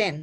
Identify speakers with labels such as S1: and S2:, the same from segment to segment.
S1: 10.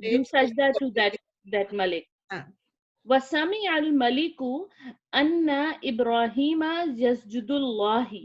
S2: do sajda to that malik. wasami al maliku anna ibrahima yasjudullahi.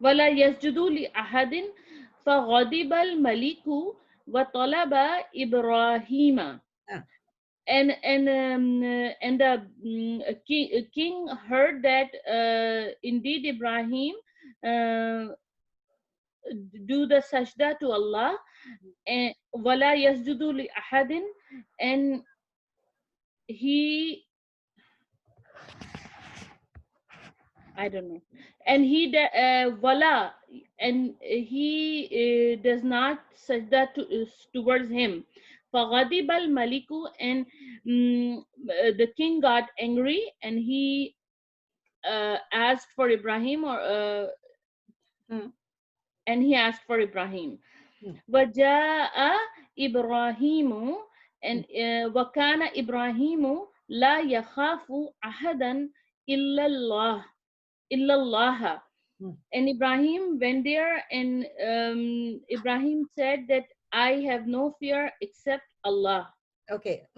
S2: ولا يسجدوا لأحد فغضب الملك وطلب إبراهيم. And the king heard that indeed Ibrahim do the sajda to Allah, and wala yasjudu li ahadin, and he, I don't know, and he wala, and he does not sajda towards him. فَغَضِبَ الْمَلِكُ, and the king got angry, and he asked for Ibrahim, or and he asked for Ibrahim. وَجَاءَ إِبْرَاهِيمُ, and وَكَانَ إِبْرَاهِيمُ لَا يَخَافُ أَحَدًا إِلَّا اللَّهَ. And Ibrahim went there, and Ibrahim said that I have no fear except Allah.
S1: Okay,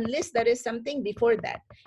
S1: unless there is something before that.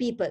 S1: people.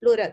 S1: plural.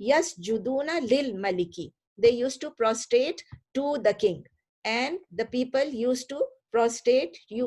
S1: yasjuduna lil maliki. They used to prostrate to the king, and the people used to prostrate you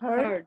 S3: Heard.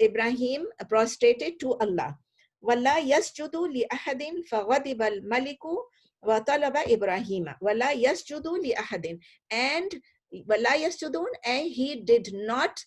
S1: Ibrahim prostrated to Allah. Wala yasjudu li ahadin faghadiba al-maliku wa talaba Ibrahim. Wala yasjudu li ahadin, and wala yasjudun, and he did not.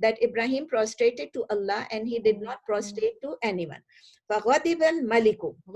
S1: that Ibrahim prostrated to Allah and he did not prostrate to anyone. فغضب الملك,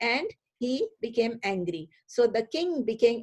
S1: and he became angry. So the king became,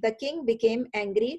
S1: the king became angry.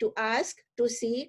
S1: to ask, to seek,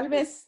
S3: always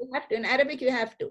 S1: you have to in Arabic you have to.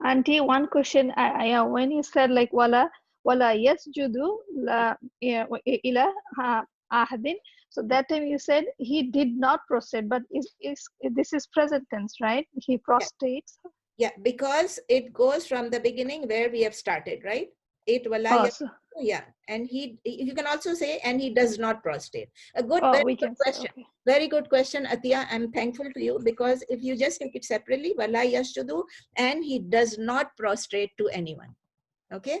S4: Auntie, one question. When you said like wala yasjudu la ila ahadin, so that time you said he did not prostrate, but this is present tense, right? He prostrates.
S1: Yeah, because it goes from the beginning where we have started, right? It wala yasjudu, yeah, and you can also say and he does not prostrate. A good, very good question. Okay. Very good question, Atiya. I'm thankful to you, because if you just take it separately, wala yasjudu and he does not prostrate to anyone. Okay?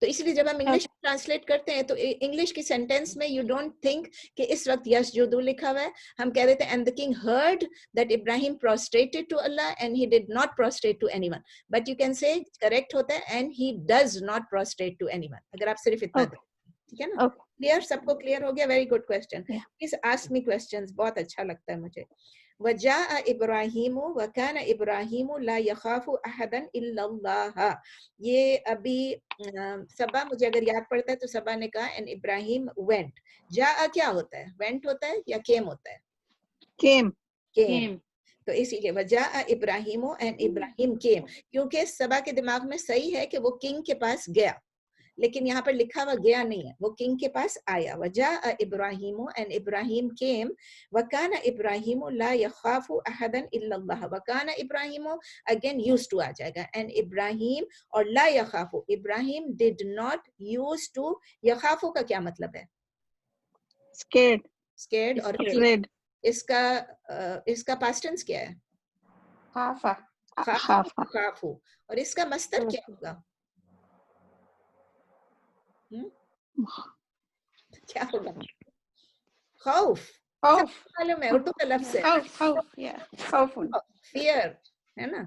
S1: تو اس لیے جب ہم English translate کرتے ہیں تو English کی sentence میں you don't think کہ اس وقت یسجدو لکھا ہوا ہے. ہم کہہ دیتے ہیں and the king heard that Ibrahim prostrated to Allah and he did not prostrate to anyone. But you can say correct ہوتا ہے and he does not prostrate to anyone. اگر آپ صرف اتنا دیں, ٹھیک ہے نا. کلیئر, سب کو کلیئر ہو گیا؟ Very good question. Please ask me questions, بہت اچھا لگتا ہے مجھے. وجاء ابراہیم وکان ابراہیم لا یخاف احدا الا اللہ. یہ ابھی سبا مجھے اگر یاد پڑتا ہے تو سبا نے کہا and ابراہیم went. جاء کیا ہوتا ہے؟ went ہوتا ہے یا came ہوتا ہے؟ came. تو اسی لیے وجاء ابراہیم and ابراہیم came, کیونکہ سبا کے دماغ میں صحیح ہے کہ وہ کنگ کے پاس گیا, لیکن یہاں پر لکھا ہوا گیا نہیں ہے, وہ کنگ کے پاس آیا. وجاء ابراہیم and ابراہیم came وکان ابراہیم لا یخاف احدا الا اللہ. وکان ابراہیم again used to آ جائے گا, and ابراہیم اور لا یخاف, ابراہیم did not used to. یخاف کا کیا مطلب ہے؟ scared اور اس کا past tense کیا ہے؟ خافو. اور اس کا مصدر کیا ہوگا؟ کیا ہوگا؟ خوف. معلوم ہے اردو کا لفظ ہے فیئر, ہے نا.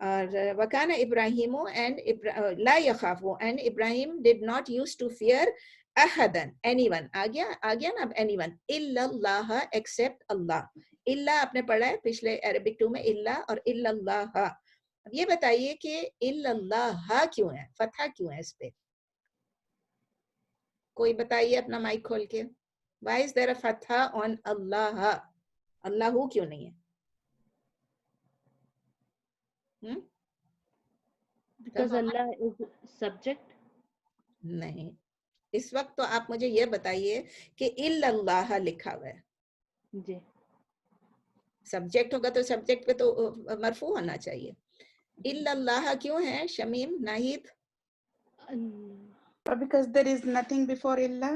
S1: اور وکان ابراہیم اینڈ لا یخاف, and Ibrahim did not use to fear احدن, اینی ون. آ گیا نا اب اینی ون. الا اللہ, ایکسپٹ اللہ. اللہ آپ نے پڑھا ہے پچھلے عربک 2 میں, اللہ اور الا اللہ. اب یہ بتائیے کہ الا اللہ کیوں ہے, فتحہ کیوں ہے اس پہ؟ کوئی بتائیے اپنا مائک کھول کے. Why is there a fatha on Allah? اللہ کیوں نہیں ہے؟
S2: Because Allah is subject.
S1: نہیں, اس وقت تو آپ مجھے یہ بتائیے کہ الا اللہ لکھا ہوا ہے,
S2: جی
S1: سبجیکٹ ہوگا تو سبجیکٹ پہ تو مرفوع ہونا چاہیے. الا اللہ کیوں ہے Shamim, Nahid?
S3: because there is nothing before Allah,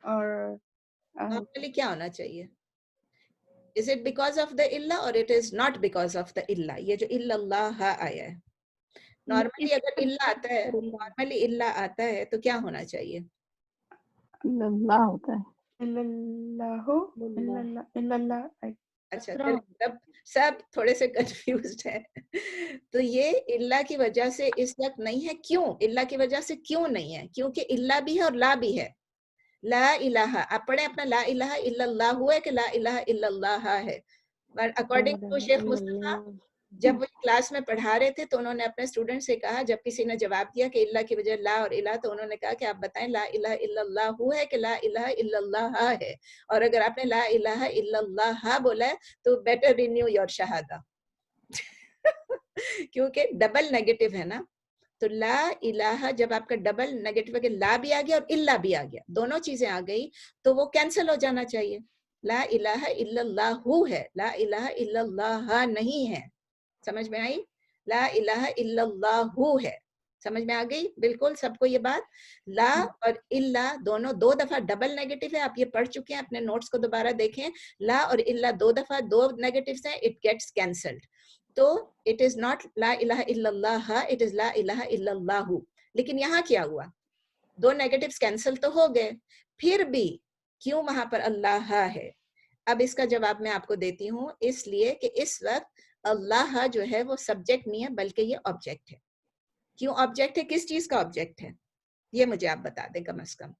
S3: or
S1: normally کیا ہونا چاہیے؟ Is it because of the illah or it is not because of the illah? یہ جو الا اللہ آیا ہے, نارملی اگر اللہ آتا ہے, نارملی اللہ آتا ہے تو کیا ہونا چاہیے؟
S4: اللہ ہوتا ہے.
S1: اچھا, سب تھوڑے سے کنفیوزڈ ہیں. تو یہ اللہ کی وجہ سے اس وقت نہیں ہے. کیوں اللہ کی وجہ سے کیوں نہیں ہے؟ کیونکہ اللہ بھی ہے اور لا بھی ہے. لا الہ, آپ پڑھیں اپنا لا الہ الا اللہ ہوا ہے کہ لا الہ الا اللہ ہے. اکارڈنگ ٹو شیخ مصطفیٰ, جب وہ کلاس میں پڑھا رہے تھے تو انہوں نے اپنے اسٹوڈنٹ سے کہا, جب کسی نے جواب دیا کہ اللہ کی وجہ لا اور الہ, تو انہوں نے کہا کہ آپ بتائیں لا الہ الا اللہ ہے کہ لا الہ الا اللہ ہے. اور اگر آپ نے لا الہ الا اللہ بولا ہے تو بیٹر رینیو یور شہادہ, کیونکہ ڈبل نیگیٹو ہے نا. تو لا الہ جب آپ کا ڈبل نیگیٹو ہے کہ لا بھی آ گیا اور اللہ بھی آ گیا, دونوں چیزیں آ گئی, تو وہ کینسل ہو جانا چاہیے. لا الہ الا اللہ ہے, لا الہ الا اللہ نہیں ہے. سمجھ میں آئی؟ لا الہ الا اللہ ہے. سمجھ میں آ گئی بالکل سب کو یہ بات؟ لا اور اللہ دونوں 2 دفعہ ڈبل نیگیٹو ہے, آپ یہ پڑھ چکے ہیں, اپنے نوٹس کو دوبارہ دیکھیں. لا اور اللہ 2 دفعہ 2 نیگیٹوز ہیں, اٹ گیٹس کینسلڈ. تو اٹ از ناٹ لا الہ الا اللہ, اٹ از لا الہ الا اللہ. لیکن یہاں کیا ہوا؟ 2 نیگیٹوز کینسل تو ہو گئے, پھر بھی کیوں وہاں پر اللہ ہے؟ اب اس کا جواب میں آپ کو دیتی ہوں. اس لیے کہ اس وقت اللہ جو ہے وہ سبجیکٹ نہیں ہے بلکہ یہ آبجیکٹ ہے. کیوں آبجیکٹ ہے؟ کس چیز کا آبجیکٹ ہے یہ مجھے آپ بتا دیں کم از کم.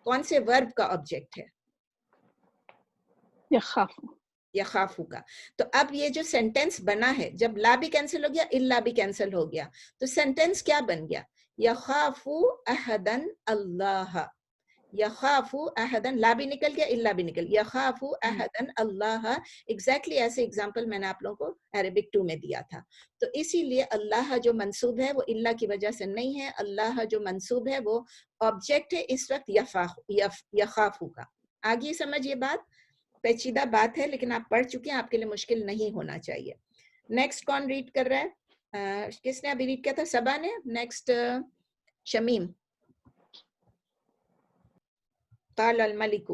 S1: کون سے ورب کا آبجیکٹ ہے؟ یخافو کا. تو اب یہ جو سینٹینس بنا ہے, جب لا بھی کینسل ہو گیا اللہ بھی کینسل ہو گیا, تو سینٹینس کیا بن گیا؟ یخافو احدن اللہ. یخافو احدن, لا بھی نکل گیا اللہ بھی نکل گیا. یخافو احدن اللہ, ایگزیکٹلی ایسے ایگزامپل میں نے آپ لوگوں کو عربک 2 میں دیا تھا. تو اسی لیے اللہ جو منصوب ہے وہ اللہ کی وجہ سے نہیں ہے. اللہ جو منصوب ہے وہ آبجیکٹ ہے اس وقت یخافو کا. آگے سمجھ, یہ بات پیچیدہ بات ہے لیکن آپ پڑھ چکے ہیں, آپ کے لیے مشکل نہیں ہونا چاہیے. نیکسٹ کون ریڈ کر رہا ہے؟ کس نے ابھی ریڈ کیا تھا؟ سبا نے. نیکسٹ شمیم. قال الملک.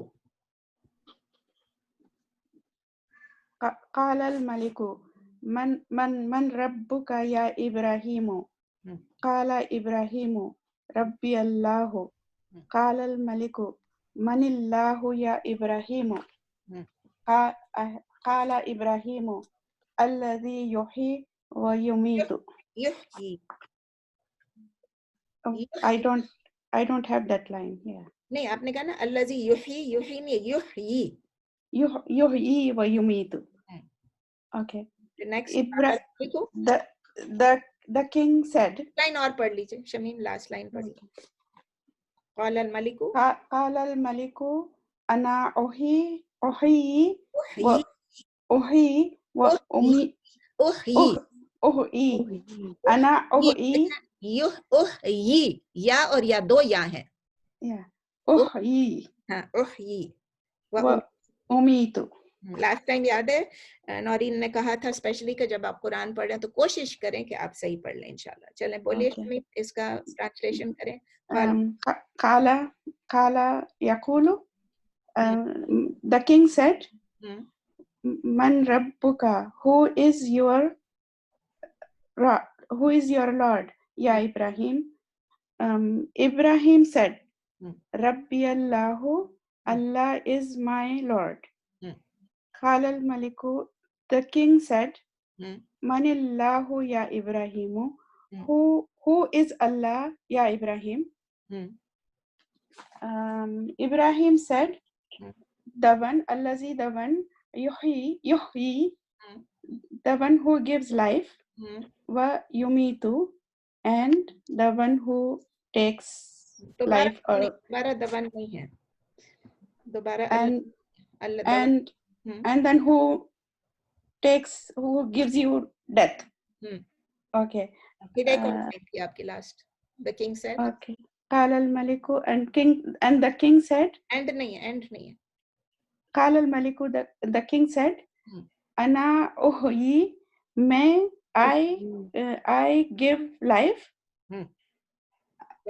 S3: قال الملك من ربك يا إبراهيم. قال إبراهيم ربي الله قال الملك من الله يا إبراهيم قال إبراهيم الذي يحيي ويميت.
S1: يحيي.
S3: I don't have that line here.
S1: نہیں آپ نے کہا نا الذی یحیی، یحیی نہیں یحیی.
S3: يحيي ويميت. Okay. The king said.
S1: Line اور پڑھ لیجیے شمیم، لاسٹ لائن پڑھ لیجیے. قال الملك أنا أحيي أنا أحيي أحيي یا اور یا دو یا ہیں.
S3: أحيي
S1: ہاں أحيي
S3: وأميت.
S1: لاسٹ ٹائم یاد ہے نورین نے کہا تھا اسپیشلی کہ جب آپ قرآن پڑھ رہے ہیں تو کوشش کریں کہ آپ صحیح پڑھ لیں انشاءاللہ. چلیں بولیے شمیم اس کا ٹرانسلیشن کریں.
S3: قال يقول the king said من ربك who is your Lord ya Ibrahim. Ibrahim said Rabbi Allah, Allah is my Lord. قال الملك, the king said من الله ya Ibrahim, who is Allah ya Ibrahim. Ibrahim said the one allazi, the one yuhyi, the one who gives life, wa yumitu, and the one who takes life.
S1: دوبارہ the one نہیں ہے دوبارہ
S3: and then who gives you death. Okay.
S1: آپ کی last. The king said.
S3: Okay. قال الملك, and the king said.
S1: end نہیں ہے.
S3: قال الملك, the king said أنا أحيي, میں I give life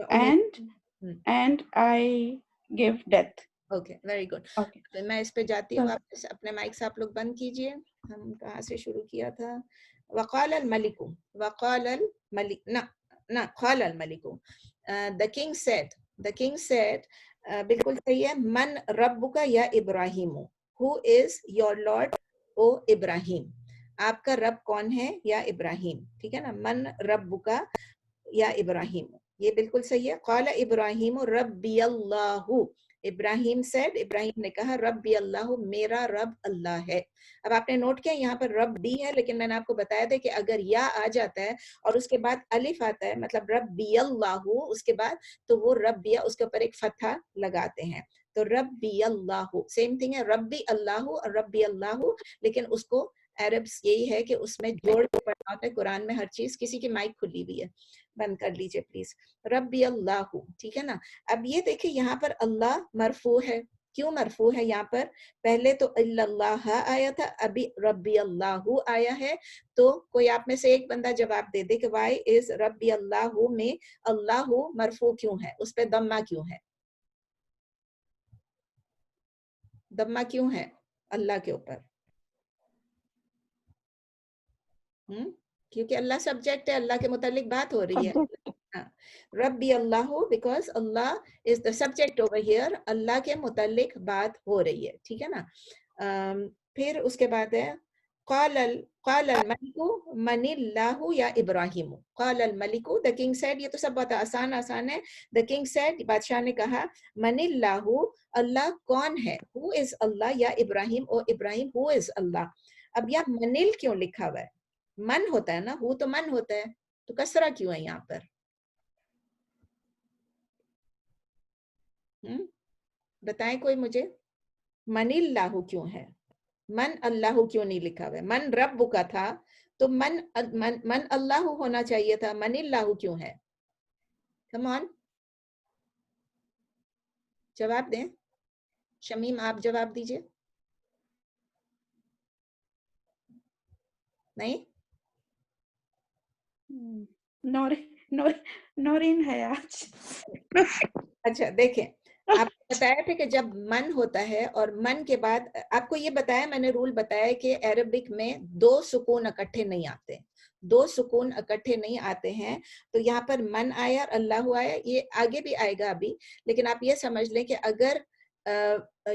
S3: and I give death.
S1: Okay, very good. Okay. میں اس پہ جاتی ہوں. آپ اپنے مائک سے آپ لوگ بند کیجئے. ہم کہاں سے شروع کیا تھا؟ وقال الملك قال الملك. The king said بالکل صحیح ہے. من ربک یا ابراہیم, who is your Lord او ابراہیم. آپ کا رب کون ہے یا ابراہیم. ٹھیک ہے نا. من ربک یا ابراہیم, یہ بالکل صحیح ہے. قال ابراہیم ربی اللہ. ابراہیم said, ابراہیم نے کہا ربی اللہ, میرا رب اللہ ہے. اب آپ نے نوٹ کیا یہاں پر رب بھی ہے, لیکن میں نے آپ کو بتایا تھا کہ اگر یا آ جاتا ہے اور اس کے بعد الف آتا ہے, مطلب ربی اللہ اس کے بعد, تو وہ ربیہ اس کے اوپر ایک فتحہ لگاتے ہیں. تو ربی اللہ سیم تھنگ ہے, ربی اللہ اور ربی اللہ, لیکن اس کو عربس یہی ہے کہ اس میں جوڑ کے پڑھنا ہوتا ہے. قرآن میں ہر چیز. کسی کی مائک کھلی ہوئی ہے, بند کر لیجئے پلیز. ربی اللہ, ٹھیک ہے نا. اب یہ دیکھیں یہاں پر اللہ مرفوع ہے. کیوں مرفوع ہے یہاں پر؟ پہلے تو اللہ آیا تھا, ابھی ربی اللہ آیا ہے. تو کوئی آپ میں سے ایک بندہ جواب دے دے کہ وائی از ربی اللہ میں اللہ مرفوع کیوں ہے, اس پہ دمہ کیوں ہے؟ دمہ کیوں ہے اللہ کے اوپر؟ کیونکہ اللہ سبجیکٹ ہے, اللہ کے متعلق بات ہو رہی ہے. ربی اللہ, because Allah is the subject over here, اللہ کے متعلق بات ہو رہی ہے. ٹھیک ہے نا. پھر اس کے بعد ہے قال الملک من اللہ یا ابراہیم. قال الملک, دا کنگ سیڈ, یہ تو سب بہت آسان ہے. دا کنگ سیڈ, بادشاہ نے کہا, من اللہ, اللہ کون ہے, who is اللہ, یا ابراہیم, او ابراہیم, who is اللہ. اب یہاں منل کیوں لکھا ہوا ہے؟ من ہوتا ہے نا, ہو تو من ہوتا ہے, تو کسرہ کیوں ہے یہاں پر؟ بتائیں کوئی مجھے, من اللہ کیوں ہے, من اللہ کیوں نہیں لکھا ہوا ہے؟ من رب کا تھا تو من اللہ ہونا چاہیے تھا, من اللہ کیوں ہے؟ کم آن, جواب دیں. شمیم آپ جواب دیجئے. نہیں,
S3: نورین ہے آج.
S1: اچھا دیکھیں, آپ کو بتایا تھا کہ جب من ہوتا ہے اور من کے بعد, آپ کو یہ بتایا, میں نے رول بتایا کہ عربک میں دو سکون اکٹھے نہیں آتے. دو سکون اکٹھے نہیں آتے ہیں. تو یہاں پر من آیا اور اللہ آیا, یہ آگے بھی آئے گا ابھی, لیکن آپ یہ سمجھ لیں کہ اگر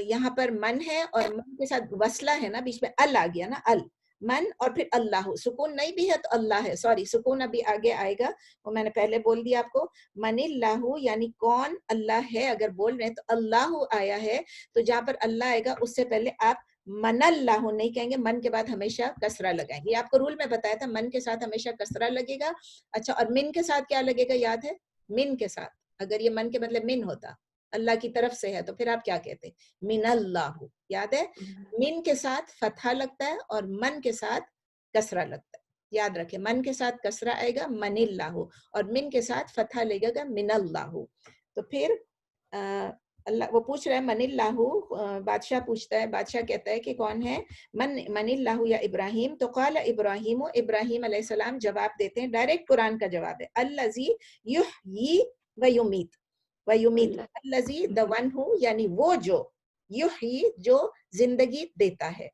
S1: یہاں پر من ہے اور من کے ساتھ وصلہ ہے نا, بیچ میں ال آ گیا نا, ال من اور پھر اللہ, سکون نہیں بھی ہے تو اللہ ہے, سوری سکون ابھی آگے آئے گا, وہ میں نے پہلے بول دیا آپ کو. من اللہ یعنی کون اللہ ہے, اگر بول رہے ہیں تو اللہ آیا ہے, تو جہاں پر اللہ آئے گا اس سے پہلے آپ من اللہ نہیں کہیں گے, من کے بعد ہمیشہ کسرہ لگائیں گے. آپ کو رول میں بتایا تھا من کے ساتھ ہمیشہ کسرہ لگے گا. اچھا, اور من کے ساتھ کیا لگے گا یاد ہے؟ من کے ساتھ, اگر یہ من کے مطلب من ہوتا, اللہ کی طرف سے ہے, تو پھر آپ کیا کہتے ہیں؟ من اللہ, یاد ہے؟ من کے ساتھ فتحہ لگتا ہے اور من کے ساتھ کسرہ لگتا ہے, یاد رکھیں. من کے ساتھ کسرہ آئے گا من اللہ, اور من کے ساتھ فتحہ لگے گا من اللہ. تو پھر اللہ وہ پوچھ رہا ہے من اللہ, بادشاہ پوچھتا ہے, بادشاہ کہتا ہے کہ کون ہے من اللہ یا ابراہیم. تو قال ابراہیم, ابراہیم علیہ السلام جواب دیتے ہیں, ڈائریکٹ قرآن کا جواب ہے, الذی یحیی و یمیت, و یمیت, الذی the one who, یعنی وہ جو, یحیی جو زندگی دیتا ہے,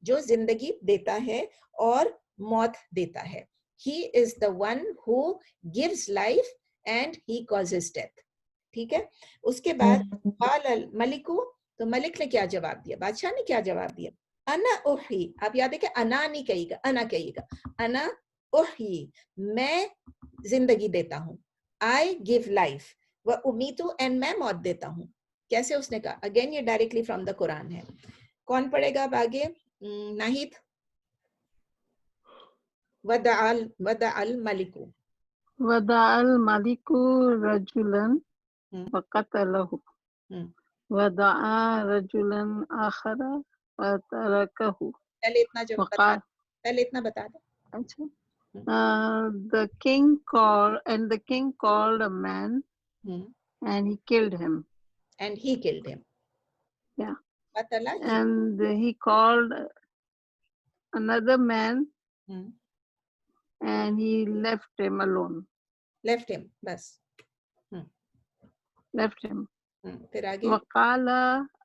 S1: جو زندگی دیتا ہے اور موت دیتا ہے. He is the one who gives life and he causes death. ٹھیک ہے. اس کے بعد قال الملک, تو ملک نے کیا جواب دیا, بادشاہ نے کیا جواب دیا؟ انا احیی, آپ یاد ہے کہ انا نہیں کہیے گا, انا کہیے گا, انا احیی, میں زندگی دیتا ہوں, I give life, و امیتو, اینڈ میں موت دیتا ہوں. کیسے اس نے کہا؟ اگین یہ ڈائریکٹلی فرام دا قرآن ہے. کون پڑھے گا اب آگے؟ ناہید. ودع الملک,
S5: ودع الملك رجلا فقتله ودعا رجلا آخر فتركه.
S1: پہلے اتنا بتا دیں.
S5: اچھا. The king called a man and he killed him.
S1: And he killed him.
S5: Yeah.
S1: Qatala,
S5: and he called another man and he left him alone.
S1: Left him, bas.
S5: Left him.
S1: پھر آگے.
S5: وقال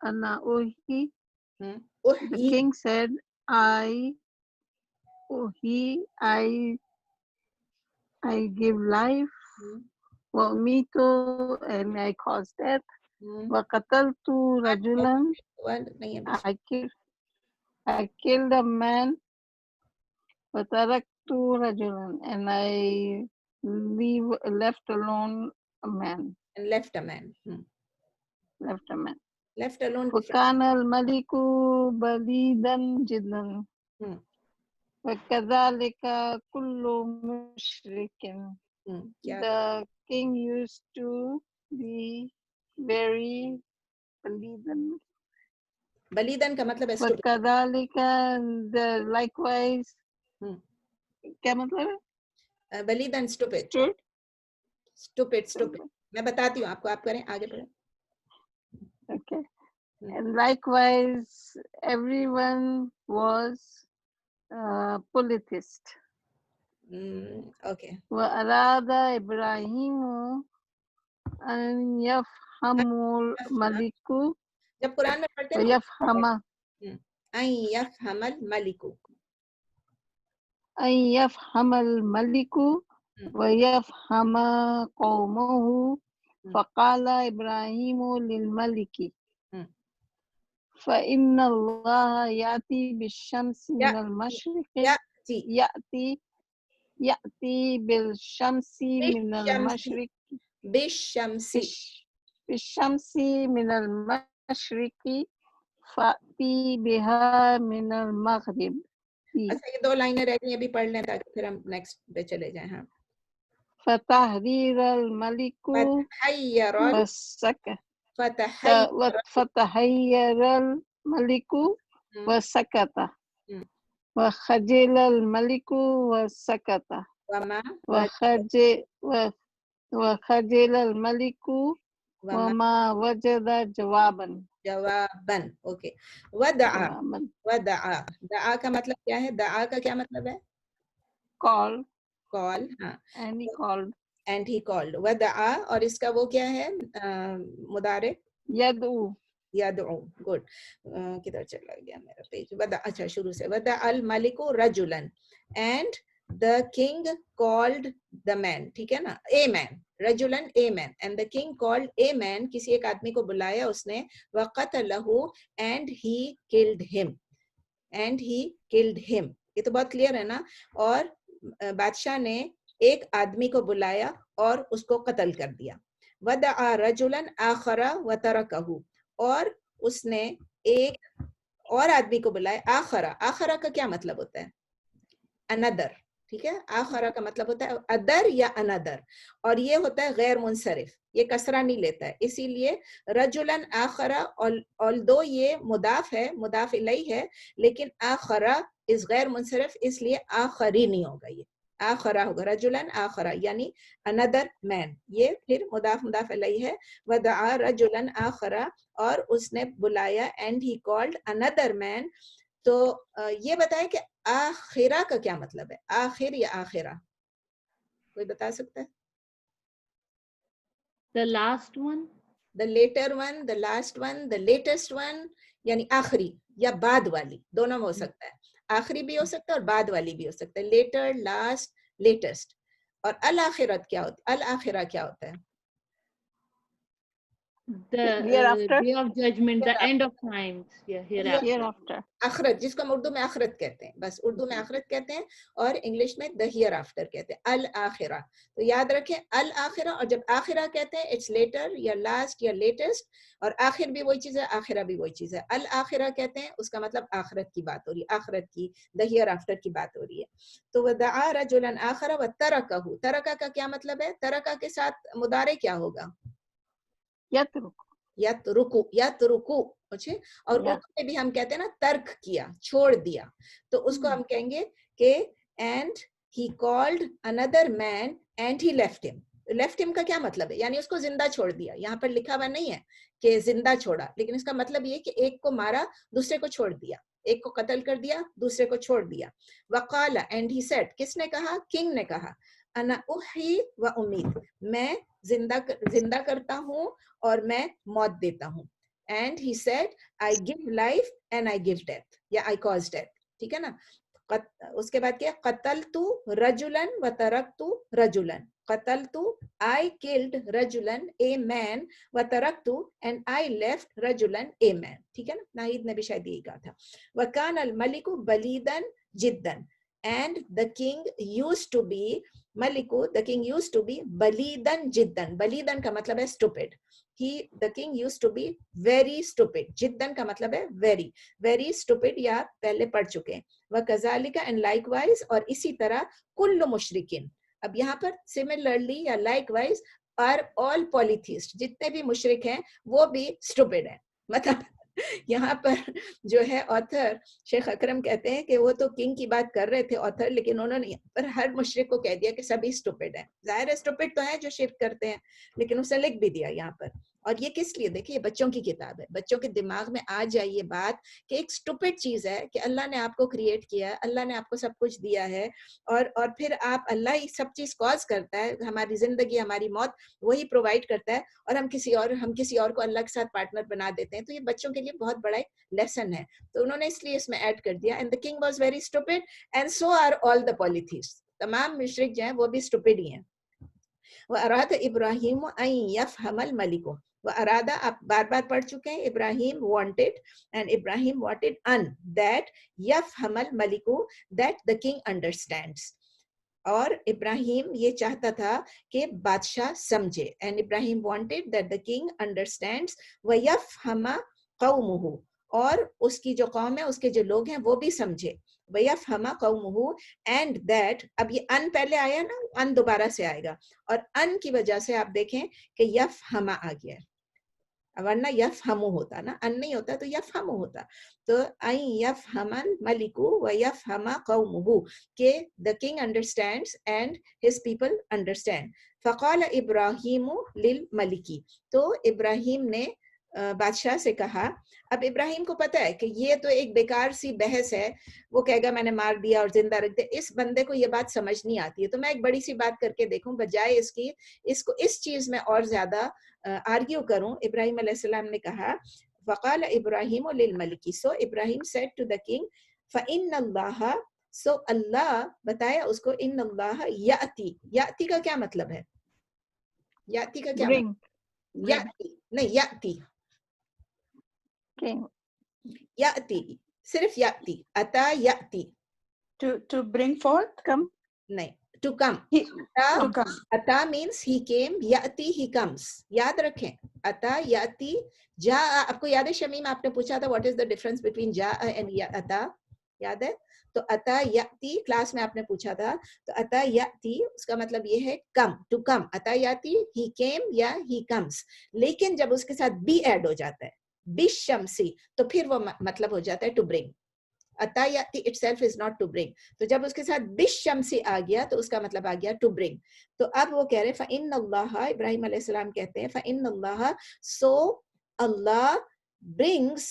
S5: أنا أحيي. The king said, I give life. وأميت, and I cause death. وقتلت رجلا, I killed a man. وتركت رجلا, and I left alone a man.
S1: And left a man.
S5: Left a man.
S1: Left alone.
S5: وكان الملك بليدا جدا. وكذلك كل مشرك. The king used to be very balidan.
S1: Balidan کا مطلب ہے stupid.
S5: وكذلك likewise. کیا مطلب ہے؟
S1: balidan stupid. Stupid. میں بتاتی ہوں آپ کو, آپ کریں, آگے بڑھیں.
S5: Okay. And likewise, everyone was polytheist.
S1: Okay.
S5: وأراد إبراهيم أن يفهم الملك.
S1: جب قرآن میں پڑھتے ہیں
S5: أن يفهم الملك ويفهم قومه. فقال إبراهيم للملك فإن الله يأتي بالشمس من المشرق. يأتي بالشمس من المشرق. بالشمس من المشرق فأتي بها من المغرب.
S1: اچھا, یہ 2 لائنیں رہ گئی, ابھی پڑھ لیں تاکہ پھر ہم نیکسٹ پہ چلے جائیں. ہاں.
S5: فتحرير الملك وسكت. فتحير الملك وسكت. وخجل الملك وسكت. وخجل الملك وما وجد جوابا.
S1: اوکے. ودعا, دعا کا مطلب کیا ہے؟ دعا کا کیا مطلب ہے؟
S5: call.
S1: ہاں.
S5: and he called.
S1: ودعا, اور اس کا وہ کیا ہے مضارع؟ یدعو. گڈ. کدھر چلا گیا میرا پیج؟ اچھا, شروع سے. ودع الملک رجلا, and the king called the man, ٹھیک ہے نا, a man, رجلن a man, and the king called a man, کسی ایک آدمی کو بلایا اس نے, وقتلہ, and he killed him, and he killed him. یہ تو بہت کلیئر ہے نا. اور بادشاہ نے ایک آدمی کو بلایا اور اس کو قتل کر دیا. وَدَعَا رَجُلًا آخَرَ وَتَرَكَهُ, اور اس نے ایک اور آدمی کو بلایا. آخرہ, آخرہ کا کیا مطلب ہوتا ہے؟ another, ٹھیک ہے. آخرہ کا مطلب ہوتا ہے ادر یا another, اور یہ ہوتا ہے غیر منصرف, یہ کسرہ نہیں لیتا ہے. اسی لیے رجلن آخرہ, although یہ مضاف ہے, مضاف الیہ ہے, لیکن آخرہ اس غیر منصرف, اس لیے آخری نہیں ہوگا, یہ آخرہ ہوگا. رجلن آخرہ یعنی another man, یہ پھر مضاف الیہ ہے. ودعا رجلن آخرہ, اور اس نے بلایا, and he called another man. تو یہ بتائیں کہ آخرہ کا کیا مطلب ہے؟ آخر یا آخرہ؟ کوئی بتا سکتا ہے؟
S2: The last one.
S1: The later one, the last one, the latest one, یعنی آخری یا بعد والی, دونوں میں ہو سکتا ہے. آخری بھی ہو سکتا ہے اور بعد والی بھی ہو سکتا ہے. Later, last, latest. اور الآخرت کیا ہوتا ہے؟ الآخرہ کیا ہوتا ہے؟
S2: The day of judgment, the end of times. Yeah, hereafter.
S1: آخرت, جس کو ہم اردو میں آخرت کہتے ہیں, بس اردو میں آخرت کہتے ہیں اور انگلش میں the hereafter کہتے ہیں, الآخرہ. تو یاد رکھیں الآخرہ, اور جب آخرہ کہتے ہیں اٹس لیٹر یا لاسٹ یا لیٹسٹ, اور آخر بھی وہی چیز ہے, آخرہ بھی وہی چیز ہے. الآخرہ کہتے ہیں اس کا مطلب آخرت کی بات ہو رہی ہے, آخرت کی, the hereafter کی بات ہو رہی ہے. تو وَدَعَا رَجُلًا آخَرَ وَتَرَكَهُ, ترکہ کا کیا مطلب ہے؟ ترکہ کے ساتھ مضارع کیا ہوگا؟ یترکو, اچھا. اور اردو میں بھی ہم کہتے ہیں نا ترک کیا, چھوڑ دیا, تو اس کو ہم کہیں گے کہ and he called another man and he left him. left him کا کیا مطلب ہے؟ یعنی اس کو زندہ چھوڑ دیا. یہاں پر لکھا ہوا نہیں ہے کہ زندہ چھوڑا, لیکن اس کا مطلب یہ کہ ایک کو مارا, دوسرے کو چھوڑ دیا, ایک کو قتل کر دیا, دوسرے کو چھوڑ دیا. وقال, and he said, کس نے کہا؟ کنگ نے کہا, انا احیی و امید, میں زندہ کرتا ہوں اور میں موت دیتا ہوں. And he said, I give life and I give death, یا I cause death, ٹھیک ہے نا. اس کے بعد کیا؟ قتلت رجلن و ترکت رجلن. قتلت, I killed رجلن, a man, و ترکت, and I left رجلن, a man, ٹھیک ہے نا. ناہید نے بھی شاید یہی کہا تھا. وَكَانَ الْمَلِكُ بَلِيدًا جِدًّا, and the king used to be, ملکو, the king used to be بلیدن جدن. بلیدن کا مطلب ہے stupid. The king used to be very stupid. جدن کا مطلب ہے very, very stupid, یا پہلے پڑھ چکے ہیں. وَكَذَلِكَ, and likewise, اور اسی طرح, کل مشرکین. اب یہاں پر similarly یا likewise are all polytheists, جتنے بھی مشرک ہیں وہ بھی stupid ہیں. مطلب یہاں پر جو ہے آتھر شیخ اکرم کہتے ہیں کہ وہ تو کنگ کی بات کر رہے تھے آتھر, لیکن انہوں نے یہاں پر ہر مشرک کو کہہ دیا کہ سبھی اسٹوپڈ ہیں. ظاہر ہے اسٹوپڈ تو ہیں جو شرک کرتے ہیں, لیکن اسے لکھ بھی دیا یہاں پر. اور یہ کس لیے؟ دیکھیں یہ بچوں کی کتاب ہے, بچوں کے دماغ میں آ جائے یہ بات کہ ایک اسٹوپڈ چیز ہے کہ اللہ نے آپ کو کریٹ کیا ہے, اللہ نے آپ کو سب کچھ دیا ہے, اور پھر آپ, اللہ ہی سب چیز کاز کرتا ہے, ہماری زندگی ہماری موت وہی پرووائڈ کرتا ہے, اور ہم کسی اور کو اللہ کے ساتھ پارٹنر بنا دیتے ہیں. تو یہ بچوں کے لیے بہت بڑا ایک لیسن ہے, تو انہوں نے اس لیے اس میں ایڈ کر دیا. And the king was very stupid and so are all the polytheists. تمام مشرک جو ہیں وہ بھی stupid ہی ہیں. وَأَرَادَ إِبْرَاهِيمُ أَن يَفْهَمَ الْمَلِكُ, وَأَرَادَ, آپ بار بار پڑھ چکے ہیں, ابراہیم wanted, and Ibrahim wanted that يَفْهَمَ الْمَلِكُ, that the king understands. اور ابراہیم یہ چاہتا تھا کہ بادشاہ سمجھے, and Ibrahim wanted that the king understands, وَيَفْهَمَ قَوْمُهُ, اور اس کی جو قوم ہے, اس کے جو لوگ ہیں وہ بھی سمجھے. وَيَفْهَمَ قَوْمُهُ, and that, اب یہ ان پہلے آیا نا, ان دوبارہ سے آئے گا, اور ان کی وجہ سے آپ دیکھیں کہ یفہم آ گیا ہے, ورنہ یفہمو ہوتا نا, ان نہیں ہوتا تو یفہمو ہوتا. تو ان یفہم الملک و یفہم قومہ, کہ the king understands and his people understand. فقال ابراہیم للملک, تو ابراہیم نے بادشاہ سے کہا. اب ابراہیم کو پتا ہے کہ یہ تو ایک بیکار سی بحث ہے, وہ کہے گا میں نے مار دیا اور زندہ رکھ دیا, اس بندے کو یہ بات سمجھ نہیں آتی ہے, تو میں ایک بڑی سی بات کر کے دیکھوں, بجائے اس کی اس کو اس چیز میں اور زیادہ آرگیو کروں. ابراہیم علیہ السلام نے کہا, فقال ابراہیم للملک, so Ibrahim said to the king, فَإِنَّ اللَّهَ, So Allah بتایا اس کو ان اللہ یاتی. یاتی کا کیا مطلب ہے؟ یاتی کا کیا
S5: Bring.
S1: مطلب؟ یاتی نہیں، یاتی.
S5: King.
S1: یاتی صرف یاتی. اتا یاتی.
S3: To bring forth.
S5: Come.
S1: نہیں، to come.
S3: To come.
S1: اتا means he came. یاتی he comes. یاد رکھیں، اتا یاتی. جا، آپ کو یاد ہے شمیم آپ نے پوچھا تھا what is the difference between جا and اتا؟ یاد ہے؟ تو اتا یاتی کلاس میں آپ نے پوچھا تھا. تو اتا یاتی اس کا مطلب یہ ہے کم، ٹو کم. اتا یاتی ہی کیم یا ہی کمس. لیکن جب اس کے ساتھ بی ایڈ ہو جاتا ہے، بالشمسی، تو پھر وہ مطلب ہو جاتا ہے ٹو برنگ. اتا یاتی itself is not to bring. تو جب اس کے ساتھ بالشمسی آ گیا تو اس کا مطلب آ گیا ٹو برنگ. تو اب وہ کہہ رہے فَإِنَّ اللَّهَ، ابراہیم علیہ السلام کہتے ہیں فَإِنَّ اللَّهَ، so Allah brings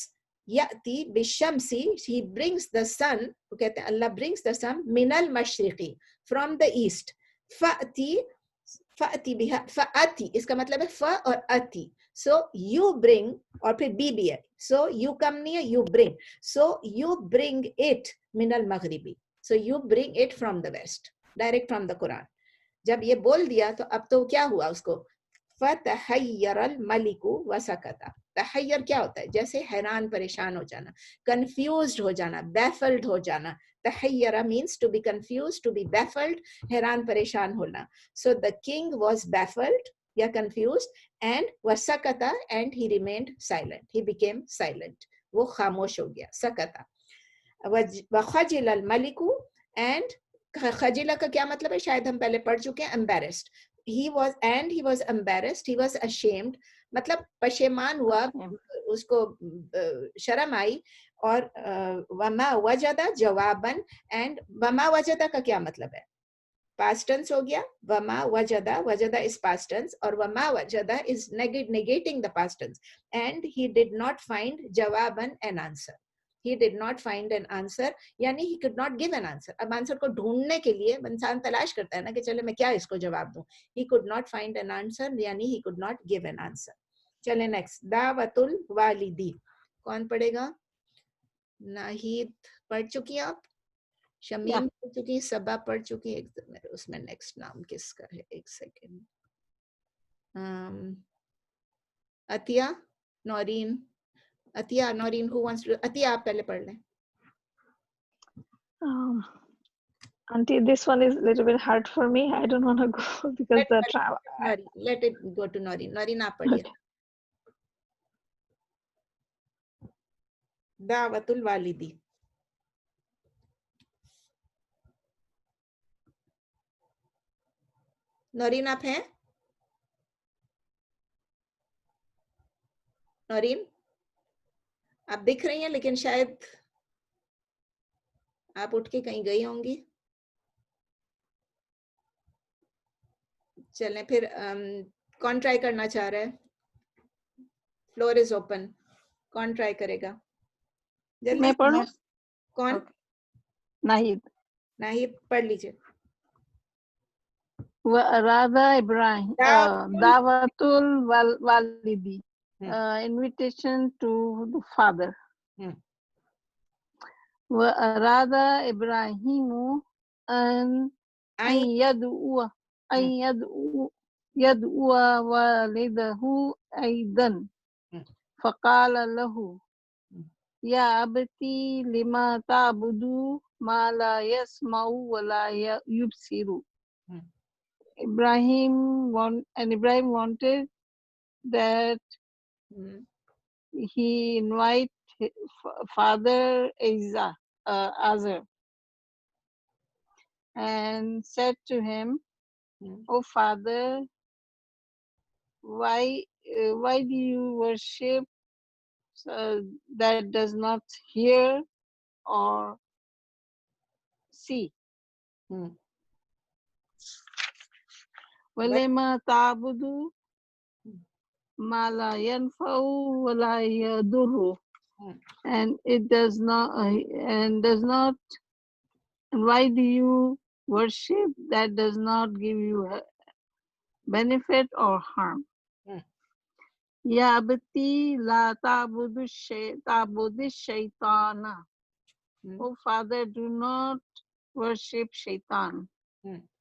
S1: یاتی بالشمسی، he brings the sun. وہ کہتے ہیں اللہ brings the sun من المشرقی، from the east. فأتی، فأتی بها، فأتی اس کا مطلب ہے ف اور اتی. So you bring، اور پھر بی بھی ہے. So you come near، you bring. So you bring it من المغربی. So you bring it from the west, direct from the Quran. جب یہ بول دیا تو اب تو کیا ہوا اس کو؟ فَتَحَيَّرَ الْمَلِكُ وَسَكَتَ. تحیر کیا ہوتا ہے؟ جیسے حیران پریشان ہو جانا، کنفیوزڈ ہو جانا، بیفلڈ ہو جانا. تحیر means to be confused, to be baffled، حیران پریشان ہونا. So the king was baffled یا confused and وَسَكَتَ and he remained silent. He became silent. وہ خاموش ہو گیا. سکتا. وَخَجِلَ الْمَلِكُ and خجلہ کا کیا مطلب ہے؟ شاید ہم پہلے پڑھ چکے ہیں. embarrassed. he was embarrassed, he was ashamed، مطلب پشیمان ہوا، اس کو شرم آئی. اور وما وجد جواباً، and وما وجد کا کیا مطلب ہے؟ past tense ہو گیا. وما وجد، وجد is past tense، اور وما وجد is negating the past tense. and he did not find جواباً an answer. He did not find an answer، یعنی he could not give an answer. اب آنسر کو ڈھونڈنے کے لیے انسان تلاش کرتا ہے نا کہ چلے میں کیا اس کو جواب دوں. He could not find an answer یعنی he could not give an answer. چلے نیکسٹ. دعوت الوالدی کون پڑھے گا؟ ناہید پڑھ چکی آپ؟ شمیم پڑھ چکی، صبا پڑھ چکی. اس میں نیکسٹ نام کس کا ہے؟ ایک second. Atiya, Noreen. Atiya, Noreen who wants to؟ عطیہ آپ پہلے پڑھ لیں.
S4: Auntie, this one is a little bit hard for me. I don't want to go because the travel.
S1: Let it go to Noreen. Noreen آپ پڑھیے. دعوت الوالدی. نورین آپ ہیں؟ نورین آپ دکھ رہی ہیں لیکن شاید آپ اٹھ کے کہیں گئی ہوں گی. چلیں پھر کون ٹرائی کرنا چاہ رہا ہے؟ Floor is open. کون ٹرائی کرے گا؟
S5: میں پڑھوں؟
S1: کون؟
S5: ناہید.
S1: ناہید پڑھ لیجیے.
S5: وَأَرَادَ إِبْرَاهِيمُ دعوت الوالدی، invitation to the father. وَأَرَادَ إِبْرَاهِيمُ أَن يَدْعُوَ وَالِدَهُ أَيْضًا فَقَالَ لَهُ يَا أَبَتِي لِمَ تَعْبُدُ مَا لَا يَسْمَعُ وَلَا يُبْصِرُ. Ibrahim wanted that he invite father Azar and said to him, "Oh father, why do you worship that does not hear or see? وَلِمَ تَعْبُدُ مَا لَا يَنْفَعُ وَلَا يَضُرُّ." And it does not, and why do you worship that does not give you benefit or harm? Ya abati la ta'budu shaytana. Oh father, do not worship shaitan.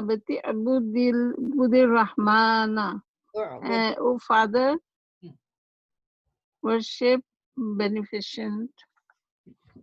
S5: abati abudil rahmana. Oh father, worship beneficent.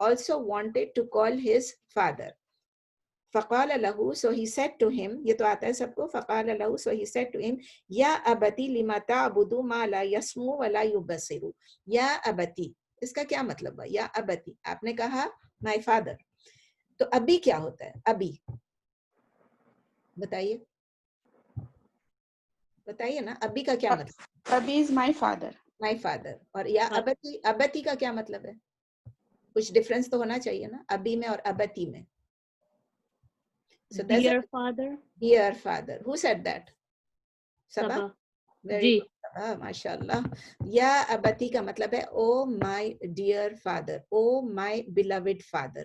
S1: also wanted to call his father. فقال له, so he said to him, یہ تو آتا ہے سب کو, فقال له, so he said to him, یا ابتی لما تعبد ما لا يسمع ولا يبصر. یا ابتی, اس کا کیا مطلب ہے یا ابتی؟ آپ نے کہا my father, تو ابھی کیا ہوتا ہے؟ ابھی بتائیے نا, ابھی کا کیا مطلب؟
S3: ابھی is my father.
S1: my father. اور یا ابتی کا کیا مطلب ہے؟ کچھ ڈفرنس تو ہونا چاہیے نا ابھی میں اور ابتی میں. So
S2: dear father.
S1: Dear father. Who said that? Sabah? Very good. MashaAllah. Ya abati ka matlab hai, oh my dear father, oh my beloved father.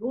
S1: Who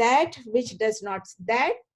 S1: that which does not, that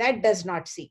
S1: that does not see,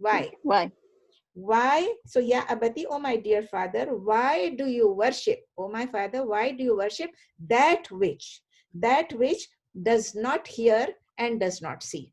S1: why. Why? So ya abati, oh my dear father, why do you worship, oh my father, why do you worship that which does not hear and does not see.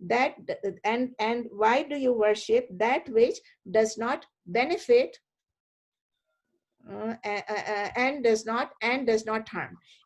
S1: that, and why do you worship that which does not benefit and does not harm.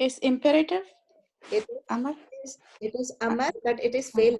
S3: It's imperative.
S1: It is amar, but it is fail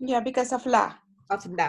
S3: Yeah, because of la.
S1: Of la.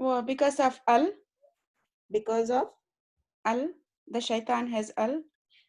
S3: Well, because of al.
S1: Because of
S3: al, the shaitan has al.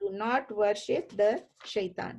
S1: Do not worship the shaitan.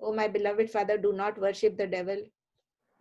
S1: Oh my beloved father, do not worship the devil.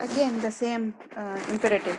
S3: Again the same imperative.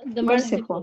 S5: The merciful.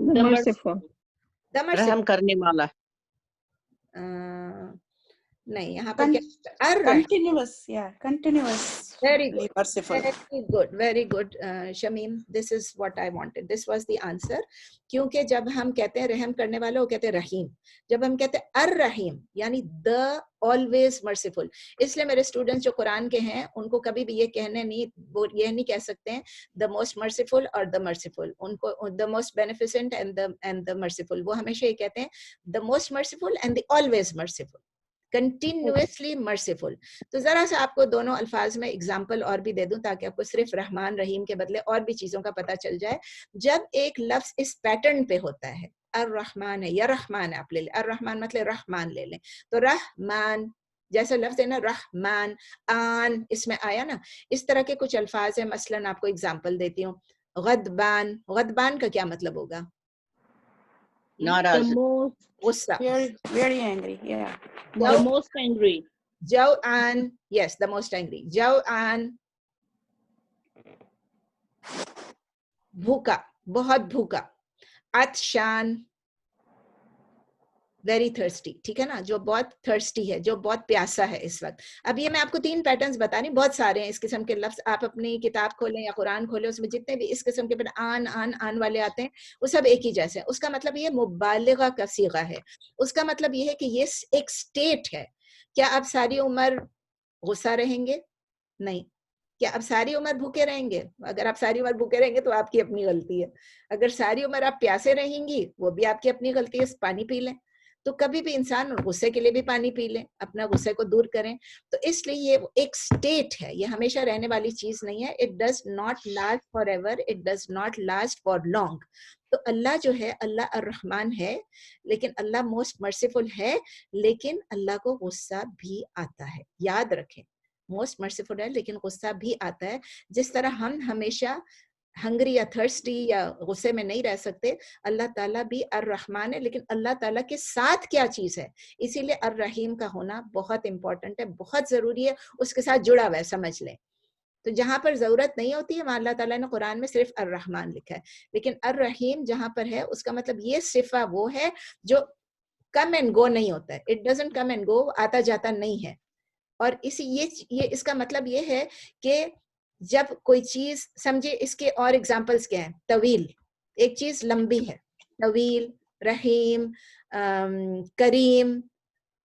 S5: The merciful.
S1: the merciful.
S6: رحم کرنے والا.
S1: نہیں یہاں پر کیا
S3: continuous, yeah, continuous.
S1: Very good.
S3: Merciful.
S1: Very good. Very good, Shamim. This is what I wanted. This was the answer. کیونکہ جب ہم کہتے ہیں رحم کرنے والا وہ کہتے ہیں رحیم. جب ہم کہتے ہیں الرحیم یعنی the always merciful. اس لیے میرے اسٹوڈنٹس جو قرآن کے ہیں ان کو کبھی بھی یہ کہنے نہیں، وہ یہ نہیں کہہ سکتے ہیں the most merciful اور the merciful. ان کو the most beneficent and the merciful. وہ ہمیشہ یہ کہتے ہیں the most merciful and the always merciful. Continuously merciful. تو ذرا سا آپ کو دونوں الفاظ میں اگزامپل اور بھی دے دوں تاکہ آپ کو صرف رحمان رحیم کے بدلے اور بھی چیزوں کا پتہ چل جائے. جب ایک لفظ اس پیٹرن پہ ہوتا ہے، الرحمن ہے یا رحمان ہے، آپ لے لیں الرحمن مطلب رحمان لے لیں، تو رحمان جیسا لفظ ہے نا رحمان، آن اس میں آیا نا، اس طرح کے کچھ الفاظ ہیں. مثلاً آپ کو اگزامپل دیتی ہوں. غضبان، غضبان کا کیا مطلب ہوگا؟
S6: ناراض.
S1: غصہ.
S3: Very angry, yeah.
S2: The most angry.
S1: جوعان، yes, the most angry. جوعان بھوکا، بہت بھوکا. عطشان ویری تھرسٹی، ٹھیک ہے نا، جو بہت تھرسٹی ہے، جو بہت پیاسا ہے اس وقت. اب یہ میں آپ کو 3 پیٹرنز بتا رہی ہوں، بہت سارے ہیں اس قسم کے لفظ. آپ اپنی کتاب کھولیں یا قرآن کھولیں، اس میں جتنے بھی اس قسم کے آن آن آن والے آتے ہیں وہ سب ایک ہی جیسے ہیں. اس کا مطلب یہ مبالغہ کا صیغہ ہے. اس کا مطلب یہ ہے کہ یہ ایک سٹیٹ ہے. کیا آپ ساری عمر غصہ رہیں گے؟ نہیں. کیا آپ ساری عمر بھوکے رہیں گے؟ اگر آپ ساری عمر بھوکے رہیں گے تو آپ کی اپنی غلطی ہے. اگر ساری عمر آپ پیاسے رہیں گی وہ بھی آپ کی اپنی غلطی ہے. پانی پی لیں. تو کبھی بھی انسان غصے کے لیے بھی پانی پی لیں، اپنا غصے کو دور کریں. تو اس لیے یہ ایک سٹیٹ ہے، یہ ہمیشہ رہنے والی چیز نہیں ہے. It does not last for ever, it does not last for long. تو اللہ جو ہے اللہ الرحمن ہے، لیکن اللہ موسٹ مرسیفل ہے، لیکن اللہ کو غصہ بھی آتا ہے. یاد رکھیں موسٹ مرسیفل ہے لیکن غصہ بھی آتا ہے. جس طرح ہم ہمیشہ ہنگری یا تھرسٹی یا غصے میں نہیں رہ سکتے، اللہ تعالیٰ بھی الرحمن ہے، لیکن اللہ تعالیٰ کے ساتھ کیا چیز ہے، اسی لیے الرحیم کا ہونا بہت امپورٹنٹ ہے، بہت ضروری ہے. اس کے ساتھ جڑا ہوا ہے، سمجھ لیں. تو جہاں پر ضرورت نہیں ہوتی ہے وہاں اللہ تعالیٰ نے قرآن میں صرف الرحمن لکھا ہے، لیکن الرحیم جہاں پر ہے اس کا مطلب یہ صفہ وہ ہے جو کم اینڈ گو نہیں ہوتا ہے. It doesn't come and go, آتا جاتا نہیں ہے. اور یہ اس کا مطلب یہ ہے کہ جب کوئی چیز سمجھے، اس کے اور ایگزامپلس کیا ہیں؟ طویل، ایک چیز لمبی ہے، طویل، رحیم، کریم،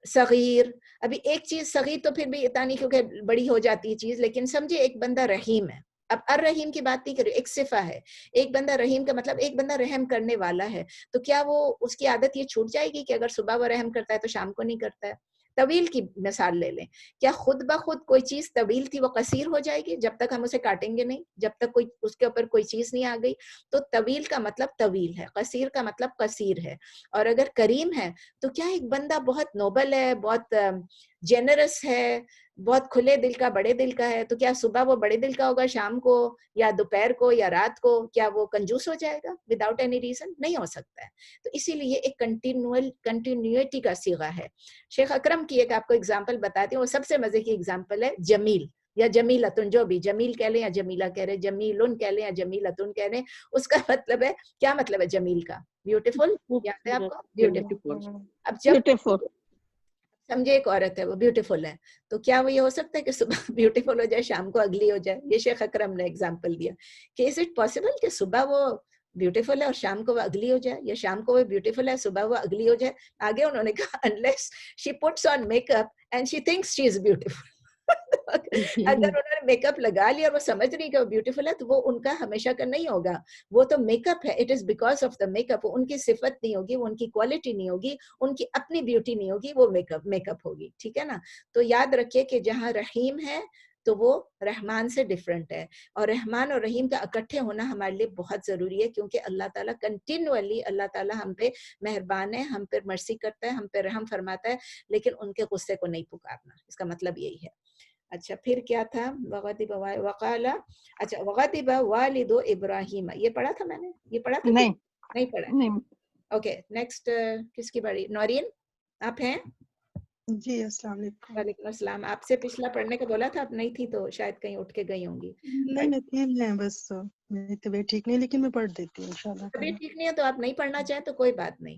S1: صغیر. ابھی ایک چیز صغیر تو پھر بھی اتنا نہیں کیونکہ بڑی ہو جاتی ہے چیز، لیکن سمجھے ایک بندہ رحیم ہے. اب الرحیم کی بات نہیں کرو، ایک صفہ ہے. ایک بندہ رحیم کا مطلب ایک بندہ رحم کرنے والا ہے. تو کیا وہ اس کی عادت یہ چھوٹ جائے گی کہ اگر صبح وہ رحم کرتا ہے تو شام کو نہیں کرتا ہے؟ طویل کی مثال لے لیں. کیا خود بخود کوئی چیز طویل تھی وہ قصیر ہو جائے گی جب تک ہم اسے کاٹیں گے نہیں، جب تک کوئی اس کے اوپر کوئی چیز نہیں آ گئی؟ تو طویل کا مطلب طویل ہے، قصیر کا مطلب قصیر ہے. اور اگر کریم ہے تو کیا ایک بندہ بہت نوبل ہے، بہت جنرس ہے، بہت کھلے دل کا، بڑے دل کا ہے، تو کیا صبح وہ بڑے دل کا ہوگا، شام کو یا دوپہر کو یا رات کو کیا وہ کنجوس ہو جائے گا وداؤٹ اینی ریزن؟ نہیں ہو سکتا ہے. تو اسی لیے ایک کنٹینیوٹی کا صیغہ ہے. شیخ اکرم کی ایک آپ کو اگزامپل بتاتی ہوں، وہ سب سے مزے کی اگزامپل ہے جمیل یا جمیلتن، جو بھی جمیل کہہ لیں یا جمیلہ کہہ رہے، جمیلن کہہ لیں یا جمیلتن کہہ لیں. اس کا مطلب ہے، کیا مطلب ہے جمیل کا؟ بیوٹیفل. یاد ہے آپ کو؟ بیوٹیفل. اب جب سمجھے ایک عورت ہے وہ بیوٹیفل ہے، تو کیا وہ یہ ہو سکتا ہے کہ صبح بیوٹیفل ہو جائے شام کو اگلی ہو جائے؟ یہ شیخ اکرم نے اگزامپل دیا کہ از اٹ پاسبل کہ صبح وہ بیوٹیفل ہے اور شام کو وہ اگلی ہو جائے، یا شام کو وہ بیوٹیفل ہے صبح وہ اگلی ہو جائے؟ آگے انہوں نے کہا unless she puts on makeup and she thinks she is beautiful. اگر انہوں نے میک اپ لگا لیا اور وہ سمجھ رہی کہ وہ بیوٹیفل ہے تو وہ ان کا ہمیشہ کا نہیں ہوگا. وہ تو میک اپ ہے، it is because of the makeup. ان کی صفت نہیں ہوگی، وہ ان کی کوالٹی نہیں ہوگی، ان کی اپنی بیوٹی نہیں ہوگی، وہ میک اپ ہوگی. ٹھیک ہے نا؟ تو یاد رکھیے کہ جہاں رحیم ہے تو وہ رحمان سے ڈفرینٹ ہے. اور رحمان اور رحیم کا اکٹھے ہونا ہمارے لیے بہت ضروری ہے، کیونکہ اللہ تعالیٰ کنٹینولی، اللہ تعالیٰ ہم پہ مہربان ہے، ہم پہ مرسی کرتا ہے، ہم پہ رحم فرماتا ہے، لیکن ان کے غصے کو نہیں پکارنا. اس کا مطلب یہی ہے. اچھا پھر کیا تھا؟ وغضب وقال، اچھا وغضب والد ابراہیم، یہ پڑھا تھا میں نے؟ یہ پڑھا تھا؟ نہیں پڑھا. اوکے نیکسٹ کس کی باری؟ نورین آپ ہیں؟
S7: جی السلام علیکم.
S1: وعلیکم السلام. آپ سے پچھلا پڑھنے کا بولا تھا، آپ نہیں تھی تو شاید کہیں اٹھ کے گئی ہوں گی.
S7: نہیں تین ہیں بس، میری طبیعت ٹھیک نہیں، لیکن میں پڑھ دیتی ہوں انشاءاللہ.
S1: طبیعت ٹھیک نہیں ہے تو آپ نہیں پڑھنا چاہیں تو کوئی بات نہیں.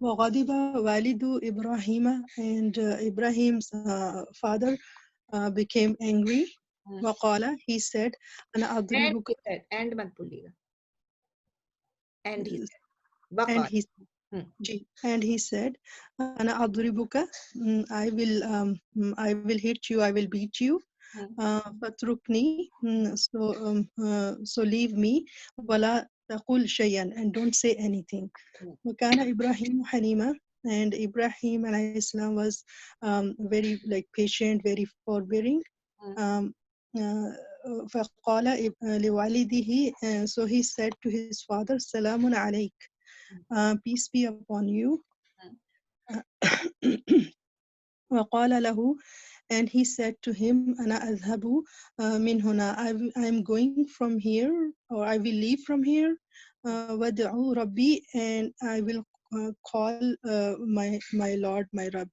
S7: وغضب والد إبراهيم, and Ibrahim's father became angry. وقال, he said, أنا أضربك.
S1: and مت بولیے گا. And he said.
S7: And he and he said, أنا أضربك, I will hit you, I will beat you. فاتركني, so leave me. ولا تقل شيئا, and don't say anything. وكان إبراهيم Halima, and Ibrahim alayhi salam was very like patient, very forbearing. فقال لوالده, so he said to his father, سلام عليك, peace be upon you. وقال له, and he said to him, أنا أذهب من هنا, I am going from here, or I will leave from here. وادعو ربي, and I will call my Lord, my Rabb.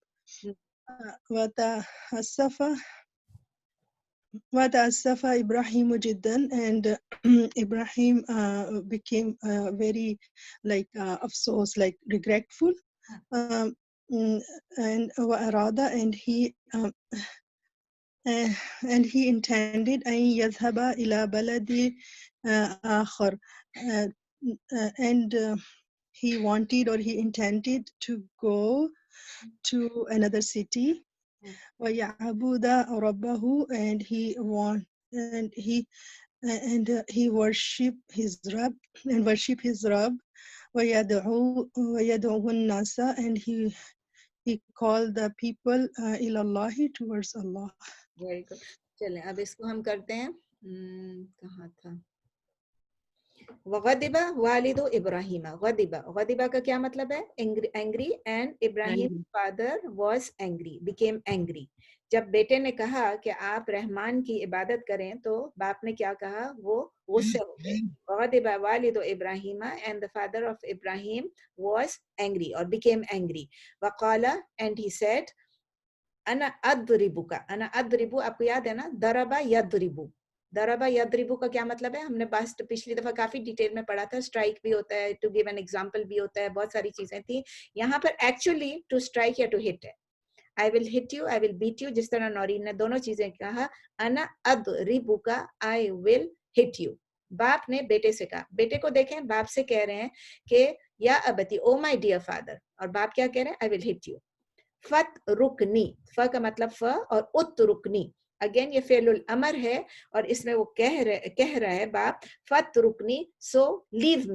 S7: وتأسف إبراهيم جدا, and Ibrahim became very like afsos, like regretful. And وأراد, and he intended أن يذهب إلى بلد آخر, and he wanted, or he intended to go to another city. ويعبد ربه, and he worship his Rabb, ويدعو الناس, and he called the people إلى الله, towards Allah.
S1: Very good. چلیں اب اس کو ہم کرتے ہیں. کہاں تھا؟ وغضب والد ابراہیم. غضبہ کا کیا مطلب ہے؟ angry, and Ibrahim's father was angry, became angry. جب بیٹے نے کہا کہ آپ رحمان کی عبادت کریں تو باپ نے کیا کہا؟ وہ غصے ہو گئے. وغضب والد ابراہیم, and the father of Ibrahim was angry or became angry. وقال, and he said, انا اضربک. انا اضربو آپ کو یاد ہے نا؟ ضربا یضربو. ضربا یضربو کا کیا مطلب ہے؟ ہم نے پچھلی دفعہ کافی ڈیٹیل میں پڑھا تھا. اسٹرائک بھی ہوتا ہے, ٹو گیو این ایگزامپل بھی ہوتا ہے, بہت ساری چیزیں تھیں. یہاں پر ایکچولی ٹو اسٹرائک یا ٹو ہٹ ہے. I will hit you, I will beat you, جس طرح نورین نے دونوں چیزیں کہا. انا اضربک, I will hit you. باپ نے بیٹے سے کہا. بیٹے کو دیکھیں, باپ سے کہہ رہے ہیں کہ یا ابتی, او مائی ڈیئر فادر, اور باپ کیا کہہ رہے ہیں؟ I will hit you. فت رکنی, ف کا مطلب ف, اور ات رکنی, اگین یہ فعل الامر ہے, اور اس میں وہ کہہ رہا ہے باپ, فت رکنی, سو لیو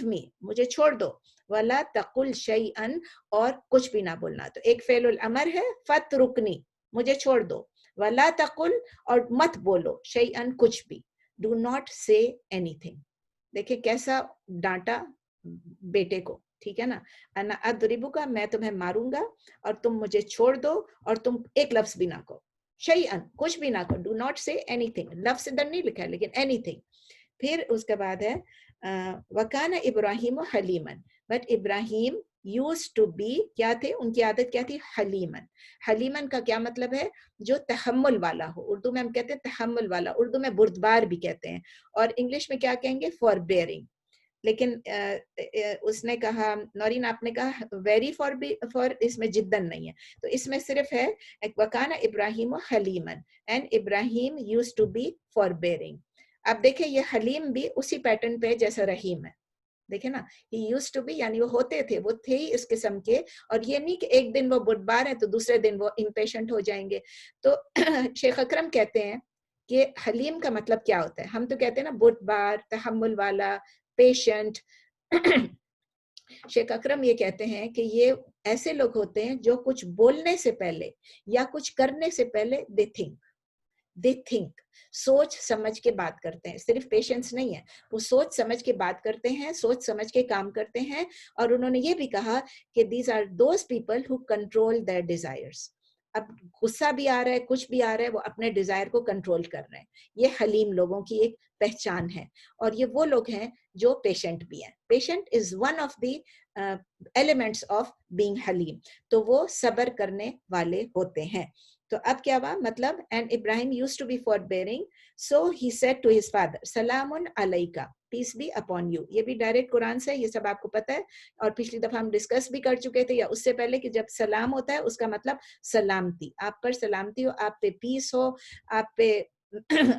S1: می, مجھے چھوڑ دو. ولا تقل شیئا, اور کچھ بھی نہ بولنا. تو ایک فعل الامر ہے فت رکنی, مجھے چھوڑ دو. ولا تقل, اور مت بولو, شیئا, کچھ بھی. ڈو ناٹ سے اینی تھنگ. دیکھیں کیسا ڈانٹا بیٹے کو, ٹھیک ہے نا. انا اضربک, میں تمہیں ماروں گا, اور تم مجھے چھوڑ دو, اور تم ایک لفظ بھی نہ کہو. شیئن, کچھ بھی نہ کہو. ڈو ناٹ سے اینی تھنگ, لفظ ادھر نہیں لکھا ہے لیکن اینی تھنگ. پھر اس کے بعد ہے وکان ابراہیم حلیما, but Ibrahim used to be, کیا تھے, ان کی عادت کیا تھی؟ حلیمن. حلیمن کا کیا مطلب ہے؟ جو تحمل والا ہو. اردو میں ہم کہتے ہیں تحمل والا, اردو میں بردبار بھی کہتے ہیں, اور انگلش میں کیا کہیں گے؟ For bearing. لیکن اس نے کہا, نورین آپ نے کہا ویری فار, اس میں جدن نہیں ہے, تو اس میں صرف ہے وکان ابراہیم حلیمن, and Ibrahim used to be forbearing. اب دیکھیں یہ حلیم بھی اسی پیٹرن پہ جیسا رحیم ہے. دیکھیں نا, he used to be یعنی وہ ہوتے تھے, وہ تھے ہی اس قسم کے, اور یہ نہیں کہ ایک دن وہ بردبار ہیں تو دوسرے دن وہ امپیشنٹ ہو جائیں گے. تو شیخ اکرم کہتے ہیں کہ حلیم کا مطلب کیا ہوتا ہے. ہم تو کہتے ہیں نا بردبار, تحمل والا, پیشنٹ. شیخ اکرم یہ کہتے ہیں کہ یہ ایسے لوگ ہوتے ہیں جو کچھ بولنے سے پہلے یا کچھ کرنے سے پہلے they think, سوچ سمجھ کے بات کرتے ہیں. صرف پیشنس نہیں ہے, وہ سوچ سمجھ کے بات کرتے ہیں, سوچ سمجھ کے کام کرتے ہیں. اور انہوں نے یہ بھی کہا کہ these are those people who control their desires. اب غصہ بھی آ رہا ہے, کچھ بھی آ رہا ہے, وہ اپنے ڈیزائر کو کنٹرول کر رہے ہیں. یہ حلیم لوگوں کی ایک پہچان ہے, اور یہ وہ لوگ ہیں جو پیشنٹ بھی ہیں. Patient is one of the elements of being حلیم. تو وہ صبر کرنے والے ہوتے ہیں. تو اب کیا ہوا مطلب, and Ibrahim used to be forbearing, so he said to his father, سلام علیکہ, peace be upon you. یہ بھی ڈائریکٹ قرآن سے, یہ سب آپ کو پتہ ہے, اور پچھلی دفعہ ہم ڈسکس بھی کر چکے تھے یا اس سے پہلے کہ جب سلام ہوتا ہے اس کا مطلب سلامتی, آپ پر سلامتی ہو, آپ پہ پیس ہو, آپ پہ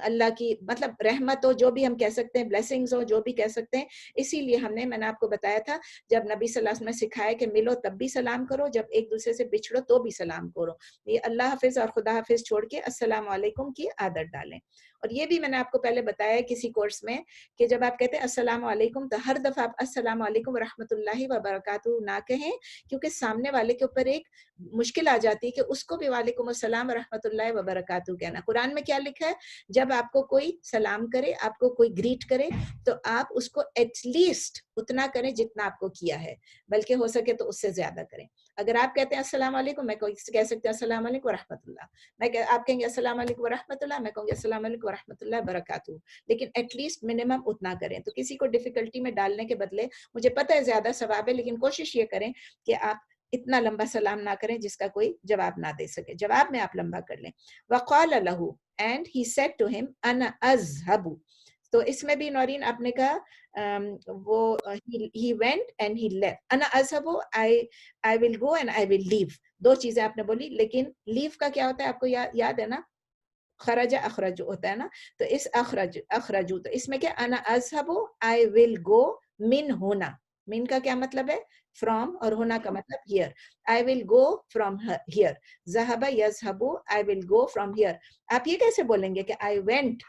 S1: اللہ کی مطلب رحمت ہو, جو بھی ہم کہہ سکتے ہیں, بلیسنگز ہو, جو بھی کہہ سکتے ہیں. اسی لیے میں نے آپ کو بتایا تھا جب نبی صلی اللہ علیہ وسلم نے سکھایا کہ ملو تب بھی سلام کرو, جب ایک دوسرے سے بچھڑو تو بھی سلام کرو. یہ اللہ حافظ اور خدا حافظ چھوڑ کے السلام علیکم کی عادت ڈالیں. اور یہ بھی میں نے آپ کو پہلے بتایا ہے کسی کورس میں کہ جب آپ کہتے ہیں السلام علیکم تو ہر دفعہ آپ السلام علیکم ورحمۃ اللہ وبرکاتہ نہ کہیں, کیونکہ سامنے والے کے اوپر ایک مشکل آ جاتی ہے کہ اس کو بھی وعلیکم السلام ورحمۃ اللہ وبرکاتہ کہنا. قرآن میں کیا لکھا ہے, جب آپ کو کوئی سلام کرے, آپ کو کوئی گریٹ کرے, تو آپ اس کو ایٹ لیسٹ اتنا کریں جتنا آپ کو کیا ہے, بلکہ ہو سکے تو اس سے زیادہ کریں. اگر آپ کہتے ہیں السلام علیکم, میں کہہ سکتے ہیں السلام علیکم ورحمۃ اللہ, آپ کہیں گے السلام علیکم ورحمۃ اللہ, میں کہوں گی السلام علیکم ورحمۃ اللہ وبرکاتہ, لیکن ایٹ لیسٹ منیمم اتنا کریں. تو کسی کو ڈیفیکلٹی میں ڈالنے کے بدلے, مجھے پتہ ہے زیادہ ثواب ہے, لیکن کوشش یہ کریں کہ آپ اتنا لمبا سلام نہ کریں جس کا کوئی جواب نہ دے سکے. جواب میں آپ لمبا کر لیں. وقال له and he said to him انا اذهب. تو اس میں بھی نورین آپ نے کہا وہ he went and he left. انا اذهب, I will go and I will leave. دو چیزیں آپ نے بولی, لیکن leave کا کیا ہوتا ہے آپ کو یاد ہے نا, خرج اخرج ہوتا ہے نا. تو اس اخرجو, تو اس میں کیا, انا اذهب I will go من ہونا, من کا کیا مطلب ہے, from, اور ہونا کا مطلب here. I will go from here. ذهب يذهب, I will go from here. آپ یہ کیسے بولیں گے کہ I went,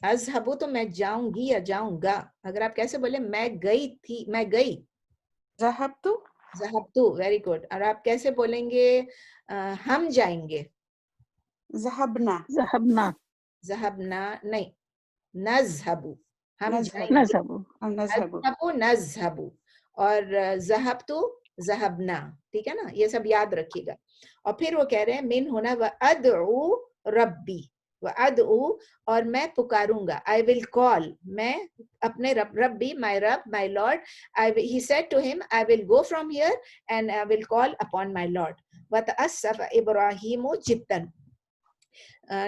S1: اذهب تو میں جاؤں گی یا جاؤں گا. اگر آپ کیسے بولیں میں گئی تھی, میں گئی, ذهبت, ویری گڈ. اور آپ کیسے بولیں گے ہم جائیں گے,
S3: ذهبنا,
S1: ذهبنا نہیں, نذهب, ہم جائیں گے, نذهب, اور ذهبت, ذهبنا, ٹھیک ہے نا, یہ سب یاد رکھیے گا. اور پھر وہ کہہ رہے ہیں من ہونا وادعو ربی, وادعو, اور میں پکاروں گا, I will call, میں اپنے ربی, my رب, my Lord. He said to him, I will go from here and I will call upon my Lord. وتأسف ابراہیم جدا.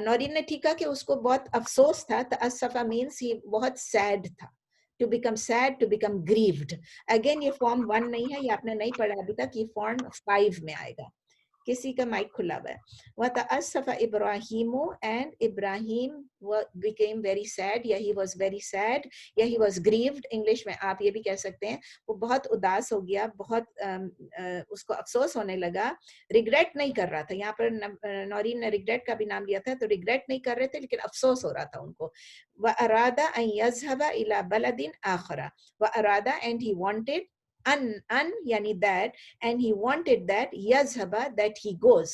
S1: نورین نے ٹھیک کہا کہ اس کو بہت افسوس تھا. تأسف means he بہت sad تھا. To become sad, to become grieved. Again یہ form 1 نہیں ہے, یہ آپ نے نہیں پڑھا ابھی تک, یہ form 5 میں آئے گا. کسی کا مائک کھلا ہوا ہے. وَتَأَسَّفَ إِبْرَاهِيمُ, and Ibrahim became very sad, یا he was very sad, یا he was grieved. انگلش میں آپ یہ بھی کہہ سکتے ہیں, وہ بہت اداس ہو گیا, بہت اس کو افسوس ہونے لگا. ریگریٹ نہیں کر رہا تھا, یہاں پر نورین نے ریگریٹ کا بھی نام لیا تھا, تو ریگریٹ نہیں کر رہے تھے لیکن افسوس ہو رہا تھا ان کو. وَأَرَادَ أَن يَذْهَبَ إِلَى بَلَدٍ آخَرَ. وَأَرَادَ, and he wanted, an yani that, and he wanted that yazhaba, that he goes,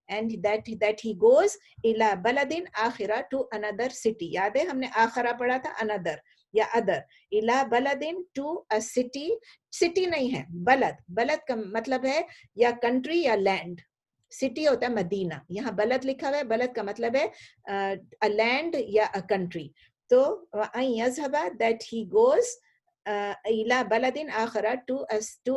S1: and that he goes ila baladin akhira, to another city. yaad hai humne akhira padha tha, another ya other, ila baladin, to a city. city nahi hai, balad, balad ka matlab hai ya country ya land. city hota hai madina, yahan balad likha hua hai, balad ka matlab hai a land ya a country. to an yazhaba, that he goes ila baladin akhara, to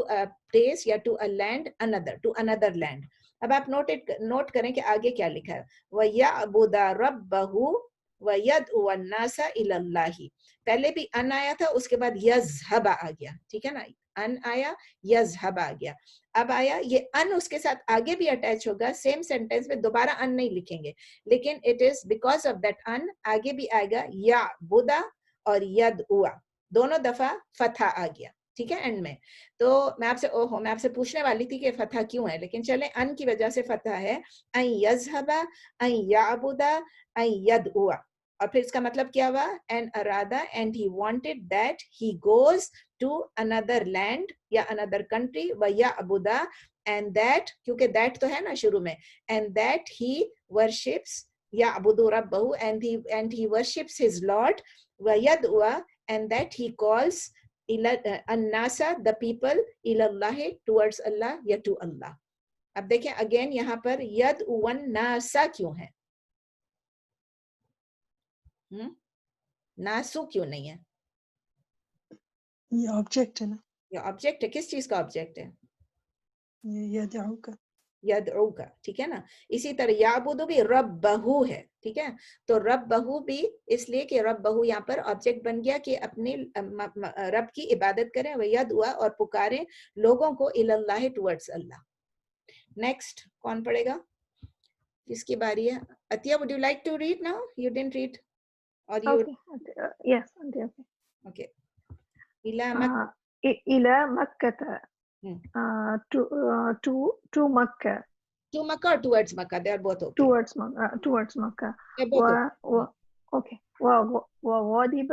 S1: a place یا to a land, another, to another land. اب آپ note کریں کہ آگے کیا لکھا ہے. وَيَعْبُدَ رَبَّهُ وَيَدْعُوَ النَّاسَ إِلَى اللَّهِ. پہلے بھی ان آیا تھا, اس کے بعد یذهب آ گیا, ٹھیک ہے نا, ان آیا, یذهب آ گیا. اب آیا یہ ان, اس کے ساتھ آگے بھی اٹیچ ہوگا, سیم سینٹینس میں دوبارہ ان نہیں لکھیں گے, لیکن it is because of that ان آگے بھی آئے گا یعبد اور یدعو, دونوں دفعہ فتح آ گیا, ٹھیک ہے اینڈ میں. تو میں آپ سے پوچھنے والی تھی کہ فتح کیوں ہے, لیکن چلیں ان کی وجہ سے فتح ہے. ان یذهب, ان یعبد, ان یدعو, اور پھر اس کا مطلب کیا ہوا, ان ارادہ, and he wanted that he goes to another land یا another country, ویعبد, and that, کیونکہ that تو ہے نا شروع میں, and that he worships, یعبد ربہ, and he worships his Lord, ویدعو, and that he calls الناس, the people, الاللہ, towards Allah یا to Allah. اب دیکھیں اگین یہاں پر یدعو الناس کیوں ہے, ناسو کیوں نہیں ہے؟
S7: یہ آبجیکٹ ہے نا,
S1: یہ آبجیکٹ ہے, کس چیز کا آبجیکٹ ہے؟
S7: یدعو کا.
S1: یدعوک, ٹھیک ہے نا. اسی طرح یعبد بھی ربہ ہے, ٹھیک ہے. تو ربہ بھی اس لیے کہ ربہ یہاں پر آبجیکٹ بن گیا کہ اپنے رب کی عبادت کریں, ویدعوا اور پکاریں لوگوں کو الی اللہ ٹورڈز اللہ. نیکسٹ کون پڑھے گا, کس کی باری ہے؟ عطیہ, would you like to read now? You didn't read or you
S4: Okay. Yes.
S1: okay. إلى مكة.
S4: إلى مكة. To Makkah.
S1: To Makkah or towards Makkah? They are both okay.
S4: Towards Makkah.
S1: They're both okay.
S4: Okay. وغضب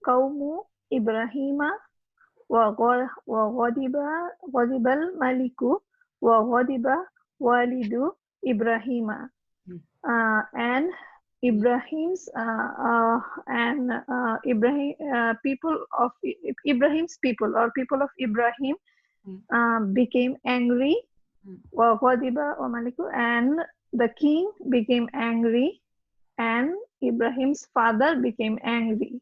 S4: قوم إبراهيم غضب الملك وغضب والد إبراهيم. And Ibrahim's people of Ibrahim's people or people of Ibrahim became angry. And the king became angry, and Ibrahim's father became angry.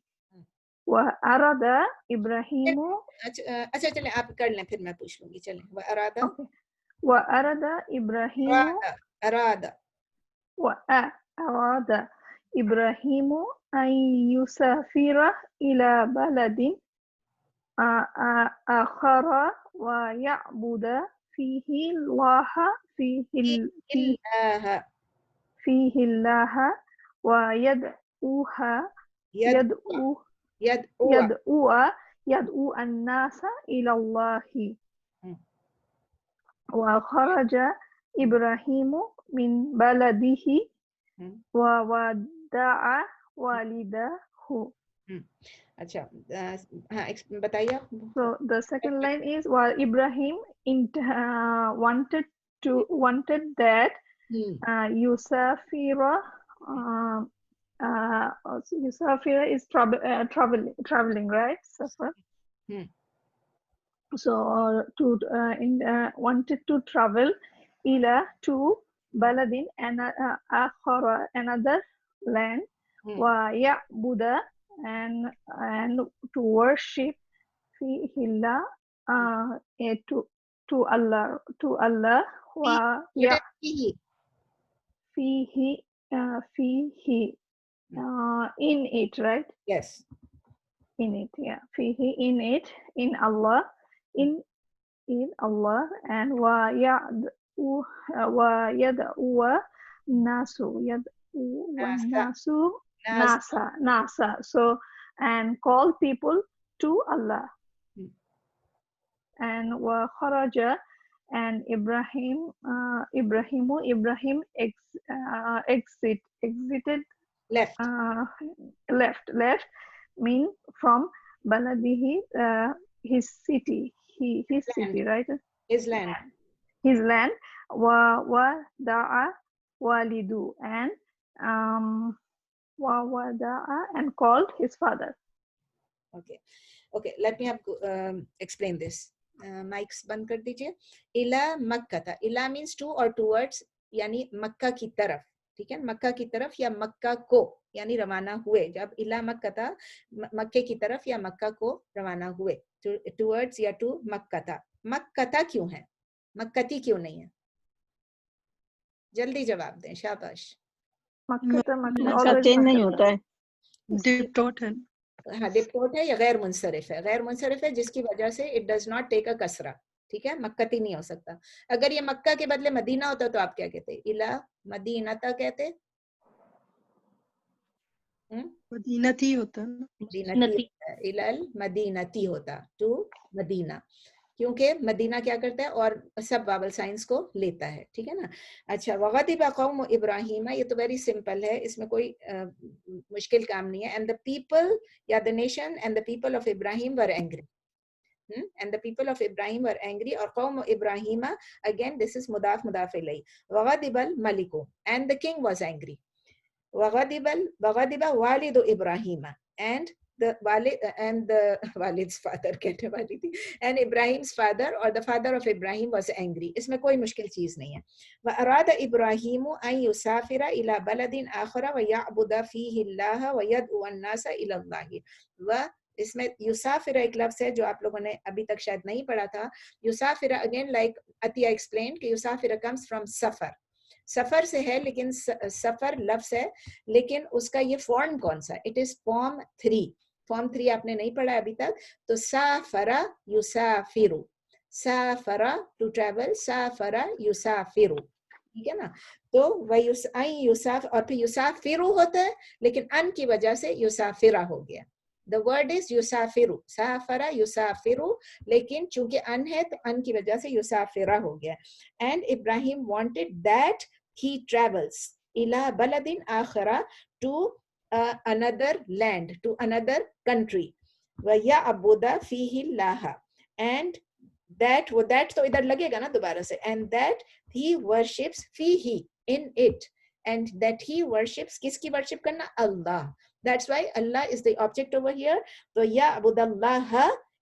S4: وَأَرَادَ إِبْرَاهِيمُ.
S1: اچھا چلیں آپ کر لیں پھر میں پوچھ لوں گی. چلیں.
S4: وَأَرَادَ إِبْرَاهِيمُ. وَأَرَادَ إِبْرَاهِيمُ أَن يُسَافِرَ إِلَى بَلَدٍ آخَرَ وَيَعْبُدَ فِيهِ اللَّهَ ويدعو الناس إلى الله. وخرج إبراهيم من بلده وودع والده.
S1: اچھا ہاں بتائیے.
S4: So the second line is while Ibrahim wanted that Yusafira is traveling, right? Safar. So wanted to travel ila to baladin and akhara, another land, wa ya'buda, and to worship fihillah, to Allah wa fihi in it, right?
S1: Yes.
S4: In it, yeah. Fihi, in it, in Allah, in Allah, and wa yad'u nasa. So, and call people to Allah. And wa kharaja, and Ibrahim exited, left, mean from baladihi, his city, his city, right?
S1: His land.
S4: Wa da'a walidu, and da'a, and called his father.
S1: Okay, let me explain this. Mics band kar dijiye. Ila Makkah tha. Ila means to or towards, yani Makkah ki taraf. ٹھیک ہے, مکہ کی طرف یا مکہ کو, یعنی روانہ ہوئے. جب الا مکہ تھا, مکے کی طرف یا مکہ کو روانہ ہوئے. ٹورڈز یا ٹو مکہ تھا. مکہ تھا کیوں ہے, مکتی کیوں نہیں ہے؟ جلدی جواب دیں, شاباش.
S5: مکہ نہیں ہوتا ہے,
S7: ڈپٹوٹ ہے.
S1: ہاں ڈپٹوٹ ہے یا غیر منصرف ہے. غیر منصرف ہے جس کی وجہ سے اٹ ڈز ناٹ ٹیک اے کسرہ. ٹھیک ہے, مکتی نہیں ہو سکتا. اگر یہ مکہ کے بدلے مدینہ ہوتا تو آپ کیا کہتے؟ الا مدینہ تا کہتے,
S7: مدینتی ہوتا
S1: مدینتی, الا المدینتی ہوتا, ٹو مدینہ, کیونکہ مدینہ کیا کرتا ہے اور سب واول سائنس کو لیتا ہے. ٹھیک ہے نا. اچھا, وغضب قوم ابراہیم, یہ تو ویری سمپل ہے, اس میں کوئی مشکل کام نہیں ہے. اینڈ the people, یا the nation and the people of Ibrahim were angry. And the people of Ibrahim were angry. Or قوم Ibrahim, again this is mudaf ilayh. وغضب الملك, and the king was angry. وغضب والد Ibrahim, and the Walid's father, and Ibrahim's father or the father of Ibrahim was angry. اس میں کوئی مشکل چیز نہیں ہے. وأراد إبراهيم أن يسافر إلى بلد آخر ويعبد فيه الله ويدعو الناس إلى الله. اس میں یسافر ایک لفظ ہے جو آپ لوگوں نے ابھی تک شاید نہیں پڑھا تھا. یسافر اگین لائک عطیہ ایکسپلین کہ یسافر کمز فرام سفر, سفر سے ہے, لیکن سفر لفظ ہے, لیکن اس کا یہ فارم کون سا, اٹ از فارم 3. فارم 3 آپ نے نہیں پڑھا ابھی تک. تو سافرا یسافرو, سافرا ٹو ٹریول, سافرا یسافرو, ٹھیک ہے نا. تو یوساف اور پھر یسافرو ہوتا ہے, لیکن ان کی وجہ سے یسافرا ہو گیا. The word is یسافرو, سافرا یسافرو, لیکن چونکہ ان ہے تو ان کی وجہ سے یسافرا ہو گیا. And Ibrahim wanted that he travels ila baladin akhara to another land, to another country. وَيَعْبُدَ فِيهِ اللَّهَ, and that تو ادھر لگے گا نا دوبارہ سے, and that he worships فِيهِ, in it, and that he worships, کس کی ورشپ کرنا, اللہ. That's why Allah is the object over here. تو یعبد اللہ,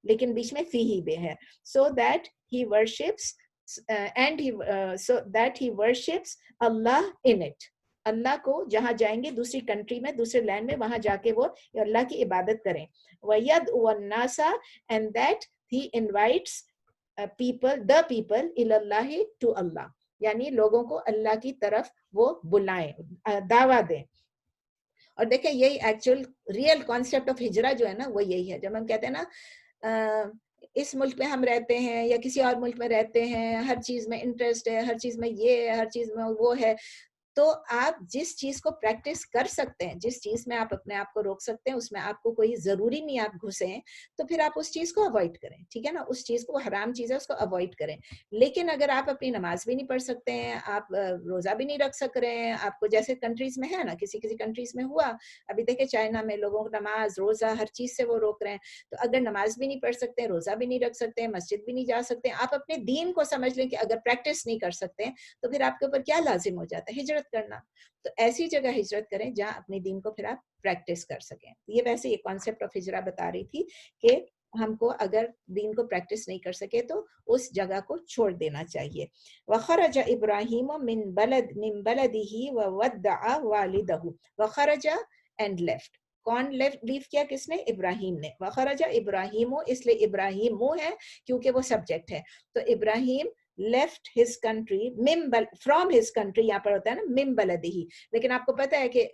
S1: لیکن بیچ میں فِيهِ بھی ہے, so that he worships and so that he worships Allah in it. اللہ کو جہاں جائیں گے دوسری کنٹری میں, دوسرے لینڈ میں, وہاں جا کے وہ اللہ کی عبادت کریں. وَيَدْعُوَ النَّاسَ, and that he invites people, the people, إِلَى اللَّهِ, to Allah, یعنی لوگوں کو اللہ کی طرف وہ بلائیں, دعویٰ دیں. اور دیکھیں یہی ایکچوئل ریئل کانسیپٹ آف ہجرہ جو ہے نا وہ یہی ہے. جب ہم کہتے ہیں نا اس ملک میں ہم رہتے ہیں یا کسی اور ملک میں رہتے ہیں, ہر چیز میں انٹرسٹ ہے, ہر چیز میں یہ ہے, ہر چیز میں وہ ہے, تو آپ جس چیز کو پریکٹس کر سکتے ہیں, جس چیز میں آپ اپنے آپ کو روک سکتے ہیں, اس میں آپ کو کوئی ضروری نہیں آپ گھسیں, تو پھر آپ اس چیز کو اوائڈ کریں, ٹھیک ہے نا. اس چیز کو حرام چیز ہے اس کو اوائڈ کریں. لیکن اگر آپ اپنی نماز بھی نہیں پڑھ سکتے ہیں, آپ روزہ بھی نہیں رکھ سک رہے ہیں, آپ کو جیسے کنٹریز میں ہے نا, کسی کسی کنٹریز میں ہوا, ابھی دیکھیں چائنا میں لوگوں کو نماز روزہ ہر چیز سے وہ روک رہے ہیں. تو اگر نماز بھی نہیں پڑھ سکتے, روزہ بھی نہیں رکھ سکتے, مسجد بھی نہیں جا سکتے, آپ اپنے دین کو سمجھ لیں کہ اگر پریکٹس نہیں کر سکتے تو پھر آپ کے اوپر کیا لازم ہو جاتا ہے, ہجرت کرنا. تو ایسی جگہ ہجرت کریں جہاں اپنے دین کو پھر آپ پریکٹس کر سکیں. یہ ویسے یہ کانسیپٹ آف ہجرہ بتا رہی تھی کہ ہم کو اگر دین کو پریکٹس نہیں کر سکے تو اس جگہ کو چھوڑ دینا چاہیے. وخرج ابراہیم من بلدہ وودع والدہ, وخرج اینڈ لیفٹ, کون لیو کیا, کس نے, ابراہیم نے. وخرج ابراہیم, اس لیے ابراہیم ہے کیونکہ وہ سبجیکٹ ہے. تو ابراہیم left his country from his country, یہاں پر ہوتا ہے نا من بلدہ, لیکن آپ کو پتا ہے کہ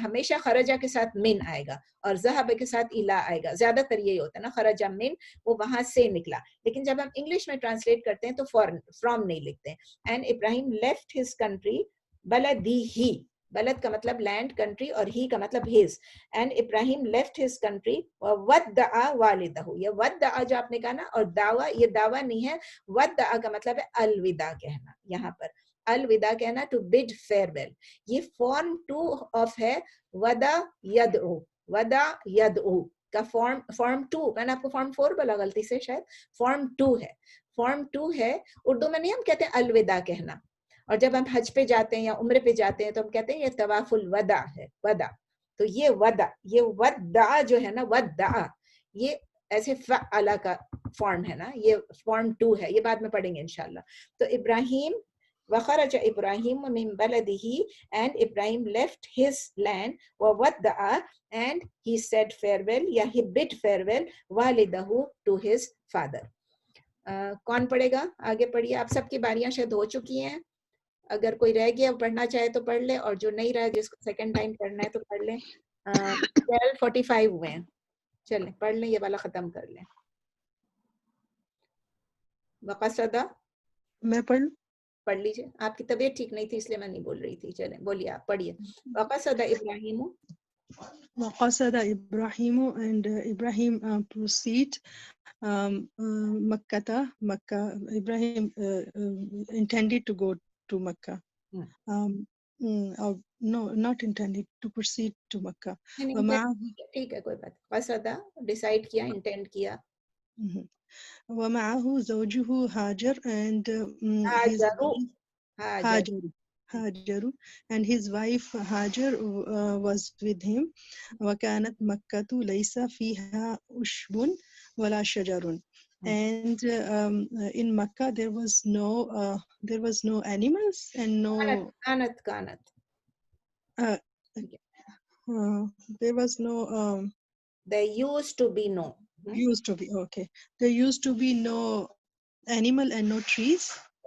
S1: ہمیشہ خرجہ کے ساتھ من آئے گا اور ذہب کے ساتھ الا آئے گا, زیادہ تر یہی ہوتا ہے نا, خرجہ من, وہ وہاں سے نکلا. لیکن جب ہم انگلش میں ٹرانسلیٹ کرتے ہیں تو فرام نہیں لکھتے ہیں. And Ibrahim left his country, بلدہ, بلد کا مطلب لینڈ, کنٹری, اور ہی کا مطلب his. And Ibrahim left his country وودع والدہ, یہ ودع جو آپ نے کہا نا, اور دعویٰ, یہ دعویٰ نہیں ہے, ودع کا مطلب ہے الوداع کہنا. یہاں پر الوداع کہنا, ٹو بid farewell. یہ فارم 2 آف ہے ودا یدعو, ودا یدعو کا فارم 2. میں نے آپ کو فارم 4 بولا غلطی سے, شاید فارم 2 ہے. فارم 2 ہے, اردو میں نہیں ہم کہتے ہیں الوداع کہنا. اور جب ہم حج پہ جاتے ہیں یا عمرے پہ جاتے ہیں تو ہم کہتے ہیں یہ طواف الوداع ہے, ودا. تو یہ ودا, یہ ودع جو ہے نا, ودع, یہ ایسے فعلا کا فارم ہے نا, یہ فارم 2 ہے, یہ بعد میں پڑھیں گے انشاءاللہ. تو ابراہیم, وخرج ابراہیم من بلدہ, and Ibrahim left his land, وودع, and he said farewell, یا he bid farewell, والدہ, to his father. کون پڑھے گا, آگے پڑھیے. آپ سب کی باریاں شاید ہو چکی ہیں, اگر کوئی رہ گیا پڑھنا چاہے تو پڑھ لے, اور جو نہیں رہا جس کو سیکنڈ ٹائم پڑھنا ہے تو پڑھ لیں. 12:45 ہوئے ہیں, چلیں پڑھ لیں, یہ والا ختم کر لیں. وقصدہ,
S7: میں
S1: پڑھ لیجیے. آپ کی طبیعت ٹھیک نہیں تھی اس لیے میں نہیں بول رہی تھی, چلیں بولیے آپ, پڑھیے. وقصد ابراہیم,
S7: وقصد Ibrahim, and Ibrahim proceed Makkah. Ibrahim intended to go to Makkah. No, not intended to proceed to Makkah.
S1: ٹھیک ہے, کوئی بات. قصدہ ڈیسائیڈ کیا, انٹینڈ کیا.
S7: ومعه زوجه هاجر, and his Hajar, and his wife Hajar was with him. وكانت مكة ليس فيها عشب ولا شجر, and in Makkah there was no animals and no
S1: كانت
S7: there was no
S1: there used to be no.
S7: Used to be, okay. There used to be no animal and no trees.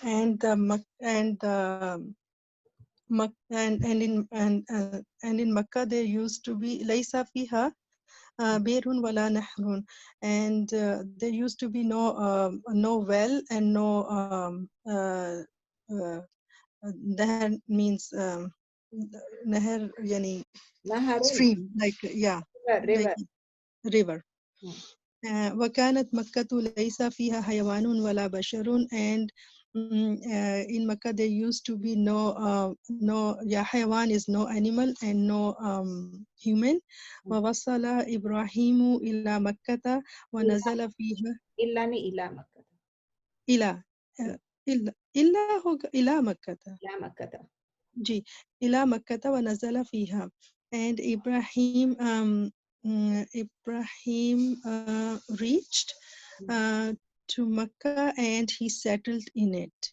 S7: and in Makkah there used to be laysa fiha birun wala nahrun, and there used to be no well and no that means nahr yani stream, like
S1: river.
S7: Like river. وكانت مكة ليس فيها حيوان ولا بشر, and in Makkah there used to be no حيوان is no animal and no human. ووصل إبراهيم إلى مكة ونزل فيها
S1: إلى مكة
S7: إلى مكة جي إلى مكة ونزل فيها, and Ibrahim reached to Makkah and he settled in it.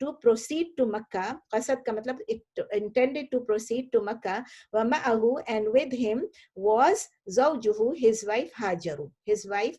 S1: to proceed to Makkah. Qasad ka matlab it intended to proceed to Makkah. Wa ma'ahu, and with him was zawjuhu, his wife Hajaru, his wife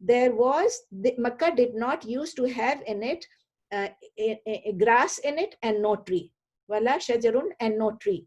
S1: there was, Makkah did not used to have in it grass in it and no tree. wala shajarun and no tree,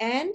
S1: and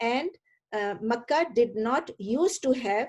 S1: and Makkah did not used to have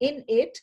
S1: in it,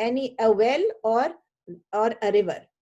S1: any a well or a river,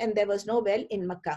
S1: and there was no well in Makkah.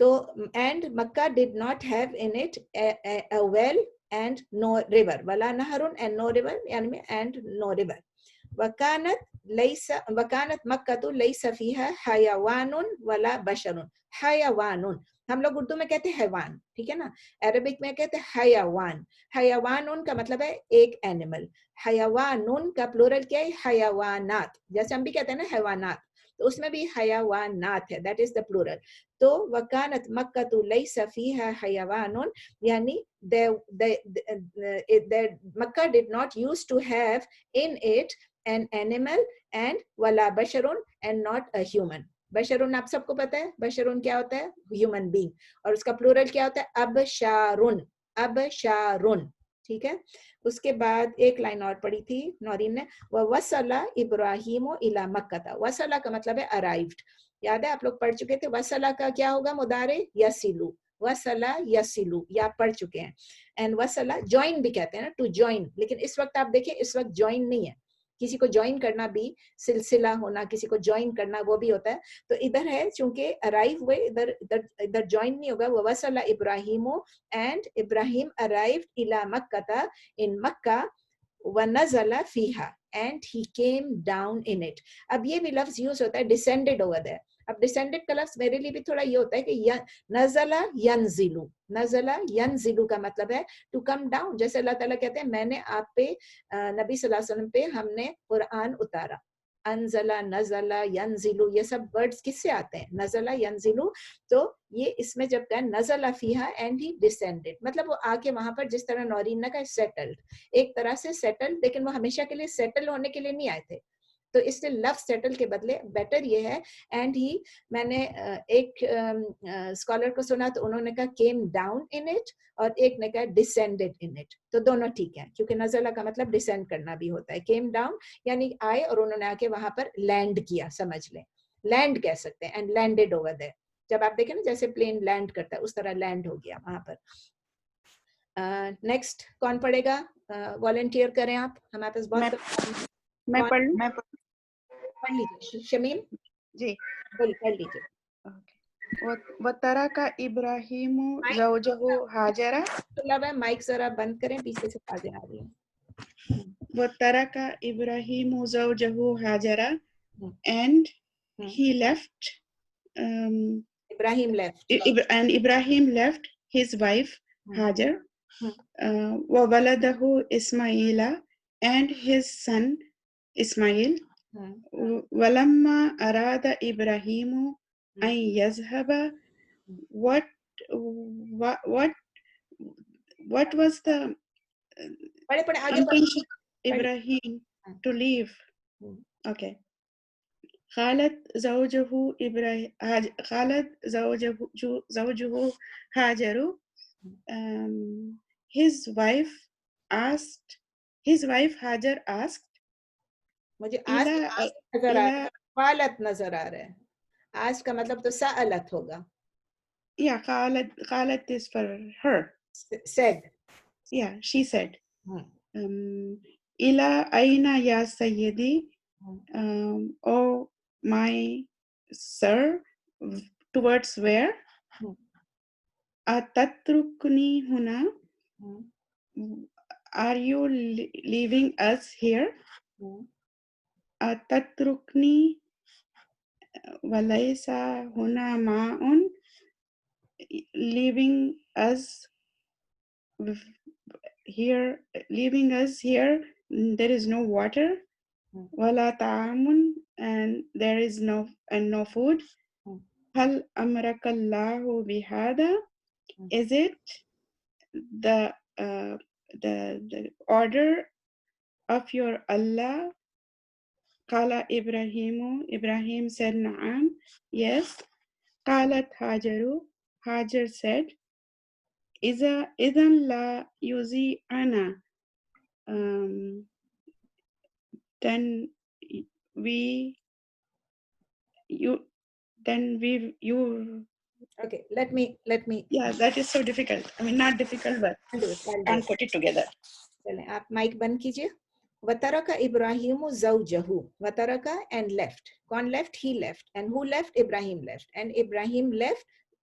S1: So, and Makkah did not have in it a well and no river. Wala naharun and no river, and no river. وكانت مكة ليس فيها حيوان ولا بشر. حيوان ہم لوگ اردو میں کہتے ہیں حیوان, ٹھیک ہے نا, عربک میں کہتے ہیں حیوان. حیوان کا مطلب ہے ایک اینیمل. حیوان کا پلورل کیا ہے؟ حیوانات. جیسے ہم بھی کہتے ہیں نا حیوانات, تو اس میں بھی حیوانات ہے, دیٹ از دا پلورل. تو وکانت مکۃ لیس فیہا حیوان, یعنی مکہ did not used to have in it an animal and wala basharun and not a human. بشرون آپ سب کو پتا ہے بشرون کیا ہوتا ہے؟ Human being. اور اس کا پلورل کیا ہوتا ہے؟ ابشارون. ابشارون, ٹھیک ہے. اس کے بعد ایک لائن اور پڑھی تھی نورین نے, وَوَصَلَ إِبْرَاهِيمُ إِلَى مَكَّةَ. وصلہ کا مطلب ہے arrived. یاد ہے آپ لوگ پڑھ چکے تھے وصلہ کا کیا ہوگا مضارع؟ یسلو. وصلہ یسلو, یہ آپ پڑھ چکے ہیں. اینڈ وصلہ جوائن بھی کہتے ہیں نا, ٹو جوائن. لیکن اس وقت آپ دیکھیں اس وقت جوائن نہیں ہے. کسی کو جوائن کرنا بھی, سلسلہ ہونا, کسی کو جوائن کرنا وہ بھی ہوتا ہے. تو ادھر ہے چونکہ ارائیو ہوئے, ادھر جوائن نہیں ہوگا. وَوَصَلَ إِبْرَاهِيمُ, and Ibrahim arrived إِلَى مَكَّةَ, in Makkah. وَنَزَلَ فِيهَا, and he came down in it. اب یہ بھی لفظ یوز ہوتا ہے descended over there. اب descended کا لفظ میرے لیے بھی تھوڑا یہ ہوتا ہے کہ نزلہ ینزلو. نزلہ ینزلو کا مطلب ہے to come down. جیسے اللہ تعالیٰ کہتے ہیں میں نے آپ پہ, نبی صلی اللہ علیہ وسلم پہ ہم نے قرآن اتارا. انزلہ, نزلہ, ینزلو, یہ سب ورڈز کس سے آتے ہیں؟ نزلہ, ینزلو. تو یہ اس میں جب کہا نزلہ فیہا اینڈ ہی ڈسینڈڈ, مطلب وہ آ کے وہاں پر جس طرح نورین نے کہا سیٹلڈ, ایک طرح سے سیٹل, لیکن وہ ہمیشہ کے لیے سیٹل ہونے کے لیے نہیں آئے تھے. تو اس لیے لفظ سیٹل کے بدلے بیٹر یہ ہے. اینڈ ہی, میں نے ایک اسکالر کو سنا تو انہوں نے کہا کیم ڈاؤن ان اٹ, اور ایک نے کہا ڈسینڈڈ ان اٹ. تو دونوں ٹھیک ہیں, کیونکہ نزلہ کا مطلب ڈسینڈ کرنا بھی ہوتا ہے. کیم ڈاؤن یعنی آئے اور انہوں نے آ کے وہاں پر لینڈ کیا, سمجھ لیں لینڈ کہہ سکتے ہیں. اینڈ لینڈڈ اوور دیر, جب آپ دیکھیں نا جیسے پلین لینڈ کرتا ہے اس طرح لینڈ ہو گیا وہاں پر. نیکسٹ کون پڑھے گا؟ والنٹیئر کریں آپ, ہمارے پاس بہت.
S3: میں پڑھ لوں.
S1: پڑھ لیجیے شمیم
S3: جی
S1: پڑھ لیجیے.
S3: وَتَرَكَ إِبْرَاهِيمُ زَوْجَهُ هَاجَرَ.
S1: مائک ذرا بند کریں, پیچھے سے آوازیں آ رہی ہیں.
S3: وَتَرَكَ إِبْرَاهِيمُ زَوْجَهُ هَاجَرَ, and he left, Ibrahim left his wife Hajar, وَوَلَدَهُ إِسْمَاعِيلَ, and his son Ismail. وَلَمَّا أَرَادَ إِبْرَاهِيمُ أَن يَذْهَبَ, what was the intention Ibrahim to leave? Okay. قالت زوجه هاجر, his wife Hajar asked.
S1: مجھے قالت نظر آ رہا ہے. آج کا مطلب تو سألت ہوگا.
S3: Yeah, قالت is for her.
S1: Said.
S3: Yeah, she said. إلى أين يا سيدي, oh my sir, towards where? أتتركني هنا, are you leaving us here? أتتركني وليس هنا ماء, leaving us here, there is no water. ولا طعام, and there is no food. هل أمرك الله بهذا, is it the order of your Allah? قال Ibrahim said نعم, yes. قالت Hajar said إذا لا يُزِيعنا, then we
S1: okay, let me
S3: yeah, that is so difficult. I mean, not difficult, but can't put it together.
S1: چلیں آپ mic بند کیجیے. وَتَرَكَ إِبْرَاهِيمُ زَوْجَهُ, وَتَرَكَ and left. کون left? He left. And who left? Ibrahim left. And Ibrahim left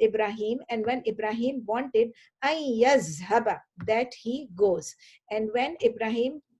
S1: Ibrahim, and when Ibrahim wanted an yazhaba, that he goes, and when Ibrahim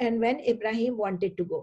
S1: and when Ibrahim wanted to go,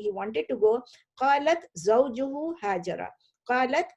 S1: he wanted to go, qalat zawjuhu hajara, qalat,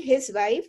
S1: his wife,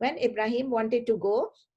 S1: when Ibrahim wanted to go,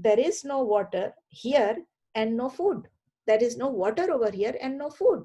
S1: there is no water here and no food, there is no water over here and no food।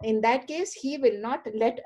S1: in that case he will not let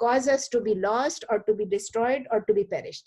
S1: cause us to be lost or to be destroyed or to be perished,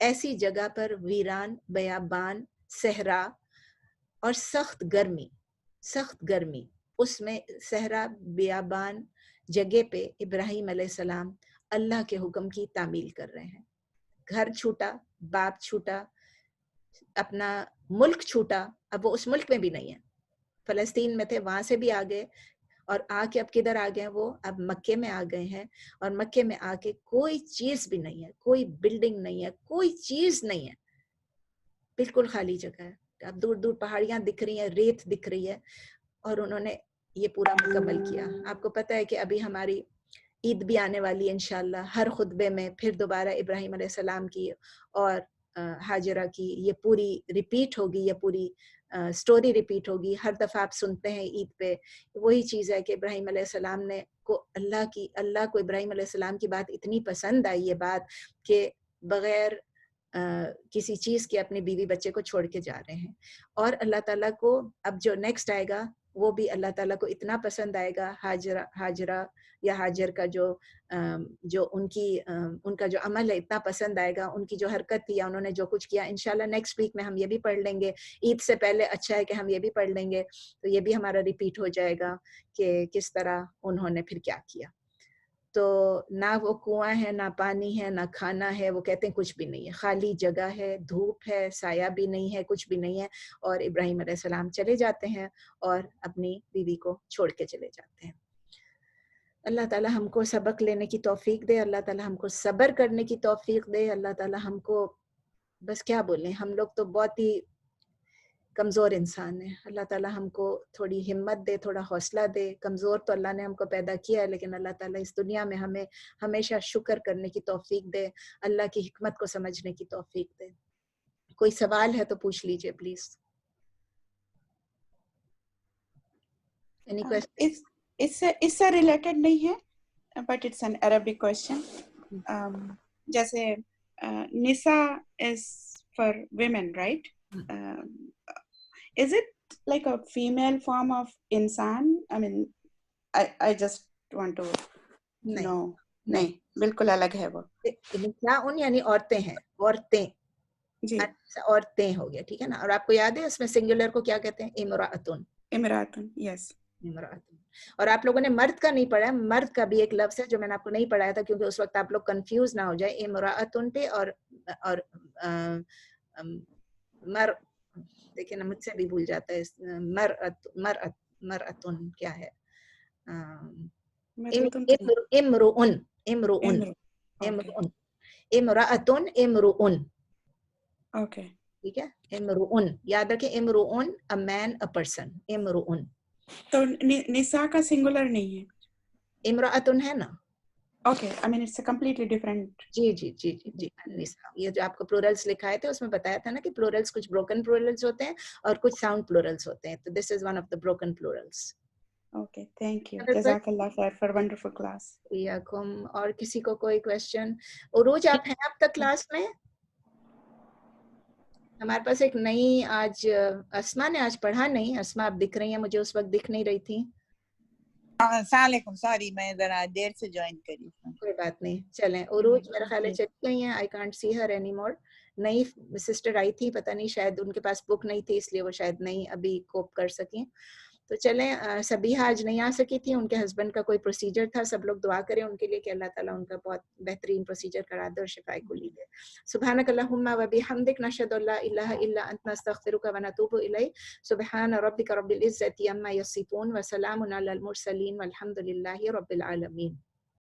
S1: ایسی جگہ پر ویران بیابان صحرا اور سخت گرمی اس میں صحرا بیابان جگہ پہ ابراہیم علیہ السلام اللہ کے حکم کی تعمیل کر رہے ہیں. گھر چھوٹا، باپ چھوٹا، اپنا ملک چھوٹا، اب وہ اس ملک میں بھی نہیں ہے، فلسطین میں تھے، وہاں سے بھی آ گئے، اور آ کے اب کدھر آ گئے وہ اب مکے میں آ گئے ہیں. اور مکے میں آ کے کوئی چیز بھی نہیں ہے، کوئی بلڈنگ نہیں ہے، کوئی چیز نہیں ہے، بالکل خالی جگہ ہے. اب دور دور پہاڑیاں دکھ رہی ہیں، ریت دکھ رہی ہے، اور انہوں نے یہ پورا مکمل کیا. آپ کو پتہ ہے کہ ابھی ہماری عید بھی آنے والی ہے انشاءاللہ. ہر خطبے میں پھر دوبارہ ابراہیم علیہ السلام کی اور ہاجرہ کی یہ پوری ریپیٹ ہوگی، یہ پوری سٹوری ریپیٹ ہوگی. ہر دفعہ آپ سنتے ہیں عید پہ وہی چیز ہے کہ ابراہیم علیہ السلام نے کو اللہ کو ابراہیم علیہ السلام کی بات اتنی پسند آئی، یہ بات کہ بغیر کسی چیز کے اپنی بیوی بچے کو چھوڑ کے جا رہے ہیں. اور اللہ تعالیٰ کو اب جو نیکسٹ آئے گا وہ بھی اللہ تعالیٰ کو اتنا پسند آئے گا. ہاجرہ یا ہاجر کا جو ان کا جو عمل ہے اتنا پسند آئے گا، ان کی جو حرکت تھی یا انہوں نے جو کچھ کیا. انشاءاللہ نیکسٹ ویک میں ہم یہ بھی پڑھ لیں گے. عید سے پہلے اچھا ہے کہ ہم یہ بھی پڑھ لیں گے، تو یہ بھی ہمارا ریپیٹ ہو جائے گا کہ کس طرح انہوں نے پھر کیا کیا. تو نہ وہ کنواں ہے، نہ پانی ہے، نہ کھانا ہے، وہ کہتے ہیں کچھ بھی نہیں ہے، خالی جگہ ہے، دھوپ ہے، سایہ بھی نہیں ہے، کچھ بھی نہیں ہے. اور ابراہیم علیہ السلام چلے جاتے ہیں اور اپنی بیوی کو چھوڑ کے چلے جاتے ہیں. اللہ تعالیٰ ہم کو سبق لینے کی توفیق دے، اللہ تعالیٰ ہم کو صبر کرنے کی توفیق دے. اللہ تعالیٰ ہم کو بس کیا بولیں، ہم لوگ تو بہت ہی کمزور انسان ہیں. اللہ تعالیٰ ہم کو تھوڑی ہمت دے، تھوڑا حوصلہ دے. کمزور تو اللہ نے ہم کو پیدا کیا ہے، لیکن اللہ تعالیٰ اس دنیا میں ہمیں ہمیشہ شکر کرنے کی توفیق دے، اللہ کی حکمت کو سمجھنے کی توفیق دے. کوئی سوال ہے تو پوچھ لیجئے پلیز.
S3: اس سے ریلیٹڈ نہیں ہے but it's an Arabic question. جیسے نساء is for women right, is it like a female form of insan? I mean, I just want to know. نہیں بالکل الگ ہے وہ.
S1: ان یعنی عورتیں ہیں، عورتیں
S3: جی،
S1: عورتیں ہو گیا، ٹھیک ہے نا. اور آپ کو یاد ہے اس میں سنگولر کو کیا کہتے ہیں؟ امرأتن.
S3: امراتن، یس.
S1: امرأتن. اور آپ لوگوں نے مرد کا نہیں پڑھا ہے، مرد کا بھی ایک لفظ ہے جو میں نے آپ کو نہیں پڑھایا تھا کیونکہ اس وقت آپ لوگ کنفیوز نہ ہو جائے. امرأتن پہ اور مر، دیکھیں نا مجھ سے بھی بھول جاتا ہے. مرأتن کیا ہے؟ امرؤن. امرأتن امرؤن.
S3: اوکے
S1: ٹھیک ہے، امرؤن یاد رکھیں. امرؤن a man a person. امرؤن.
S3: تو نساء کا سنگولر نہیں ہے،
S1: امرأتن ہے نا.
S3: Okay, I mean it's a completely different.
S1: جی جی جی جی جی. یہ جو آپ کو پلورلز لکھائے تھے اس میں بتایا تھا نا کہ پلورلز کچھ بروکن پلورلز ہوتے ہیں اور کچھ ساؤنڈ پلورلز ہوتے ہیں. تو this is one of the broken plurals.
S3: Okay, thank you, جزاک اللہ خیر فار ونڈرفل کلاس.
S1: اور کسی کو کوئی کویسچن؟ عروج آپ ہیں اب تک کلاس میں؟ ہمارے پاس ایک نئی آج اسما نے آج پڑھا نہیں. اسما آپ دکھ رہی ہیں مجھے، اس وقت دکھ نہیں رہی تھی.
S6: السلام علیکم، سوری میں ذرا دیر سے جوائن کری.
S1: کوئی بات نہیں، چلیں. عروج میرا خیال ہے چلی گئی ہیں. I can't see Hare any more. نئی سسٹر آئی تھی، پتہ نہیں شاید ان کے پاس بک نہیں تھی اس لیے وہ شاید نہیں ابھی کوپ کر سکیں. تو چلیں. سبیحہ آج نہیں آ سکی تھی، ان کے ہسبینڈ کا کوئی پروسیجر تھا. سب لوگ دعا کریں ان کے لیے کہ اللہ تعالیٰ ان کا بہت بہترین پروسیجر کرا دے اور شفائے کلی دے. سبحانک اللہم و بحمدک، نشہد ان لا الہ الا انت، نستغفرک و نتوب الیک. سبحان ربک رب العزۃ عما یصفون و سلام علی المرسلین والحمد للہ رب العالمین.